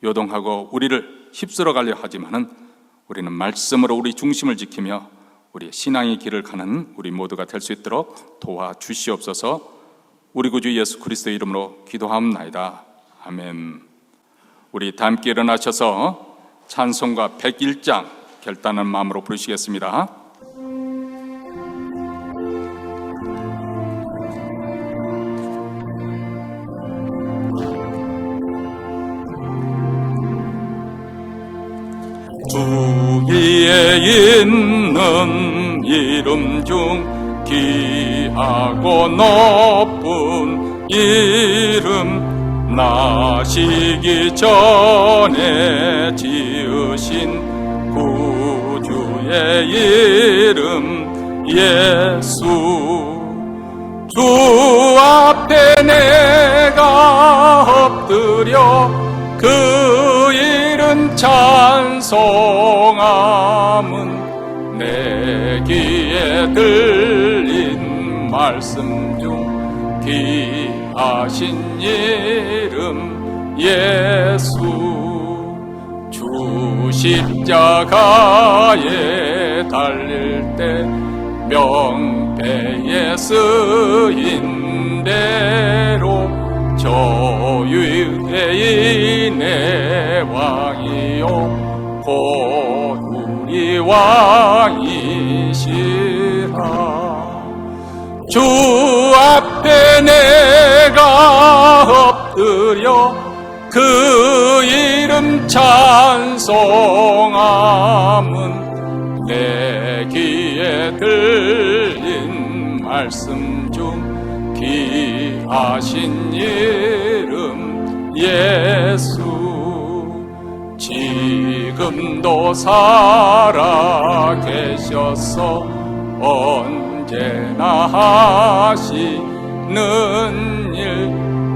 요동하고 우리를 휩쓸어 가려 하지만은 우리는 말씀으로 우리 중심을 지키며 우리의 신앙의 길을 가는 우리 모두가 될 수 있도록 도와주시옵소서. 우리 구주 예수 그리스도의 이름으로 기도하옵나이다. 아멘. 우리 다 함께 일어나셔서 찬송가 101장 결단한 마음으로 부르시겠습니다. 주위에 있는 이름 중 귀하고 높은 이름, 나시기 전에 지으신 구주의 이름 예수. 주 앞에 내가 엎드려 그 이름 찬송함은 내 귀에 들린 말씀 중 귀하신 이름 예수. 주 십자가에 달릴 때 명패에 쓰인 대로 저 유대인의 왕이요 곧 우리 왕이시라. 주 앞에 내가 엎드려 그 이름 찬송함은 내 귀에 들린 말씀 중 귀하신 이름 예수. 지금도 살아 계셔서 언제나 하시는 일,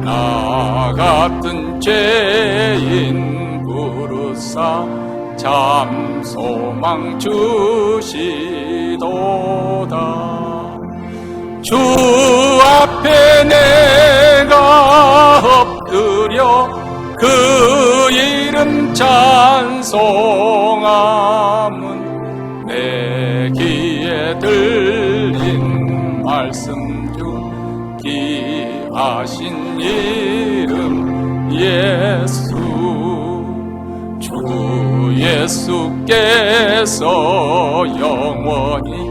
나 같은 죄인 부르사 참 소망 주시도다. 주 앞에 내가 엎드려 그 이름 찬송함은 내 귀에 들린 말씀 중 귀하신 이름 예수. 주 예수께서 영원히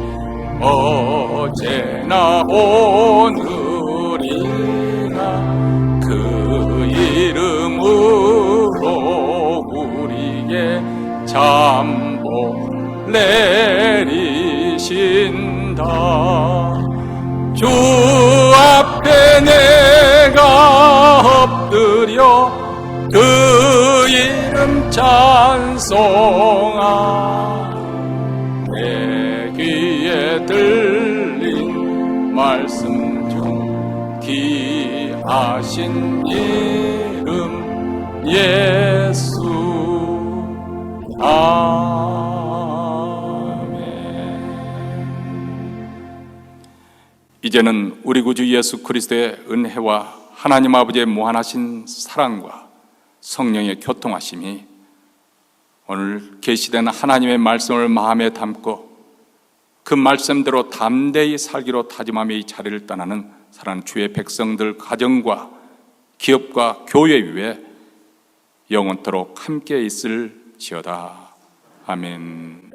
어제나 오늘이나 그 이름으로 우리에게 잠복 내리신다. 주 앞에 내가 엎드려 그 이름 찬송하 내 귀에 들린 말씀 중 귀하신 이름 예수. 이제는 우리 구주 예수 그리스도의 은혜와 하나님 아버지의 무한하신 사랑과 성령의 교통하심이 오늘 계시된 하나님의 말씀을 마음에 담고 그 말씀대로 담대히 살기로 다짐하며 이 자리를 떠나는 사랑하는 주의 백성들 가정과 기업과 교회 위에 영원토록 함께 있을지어다. 아멘.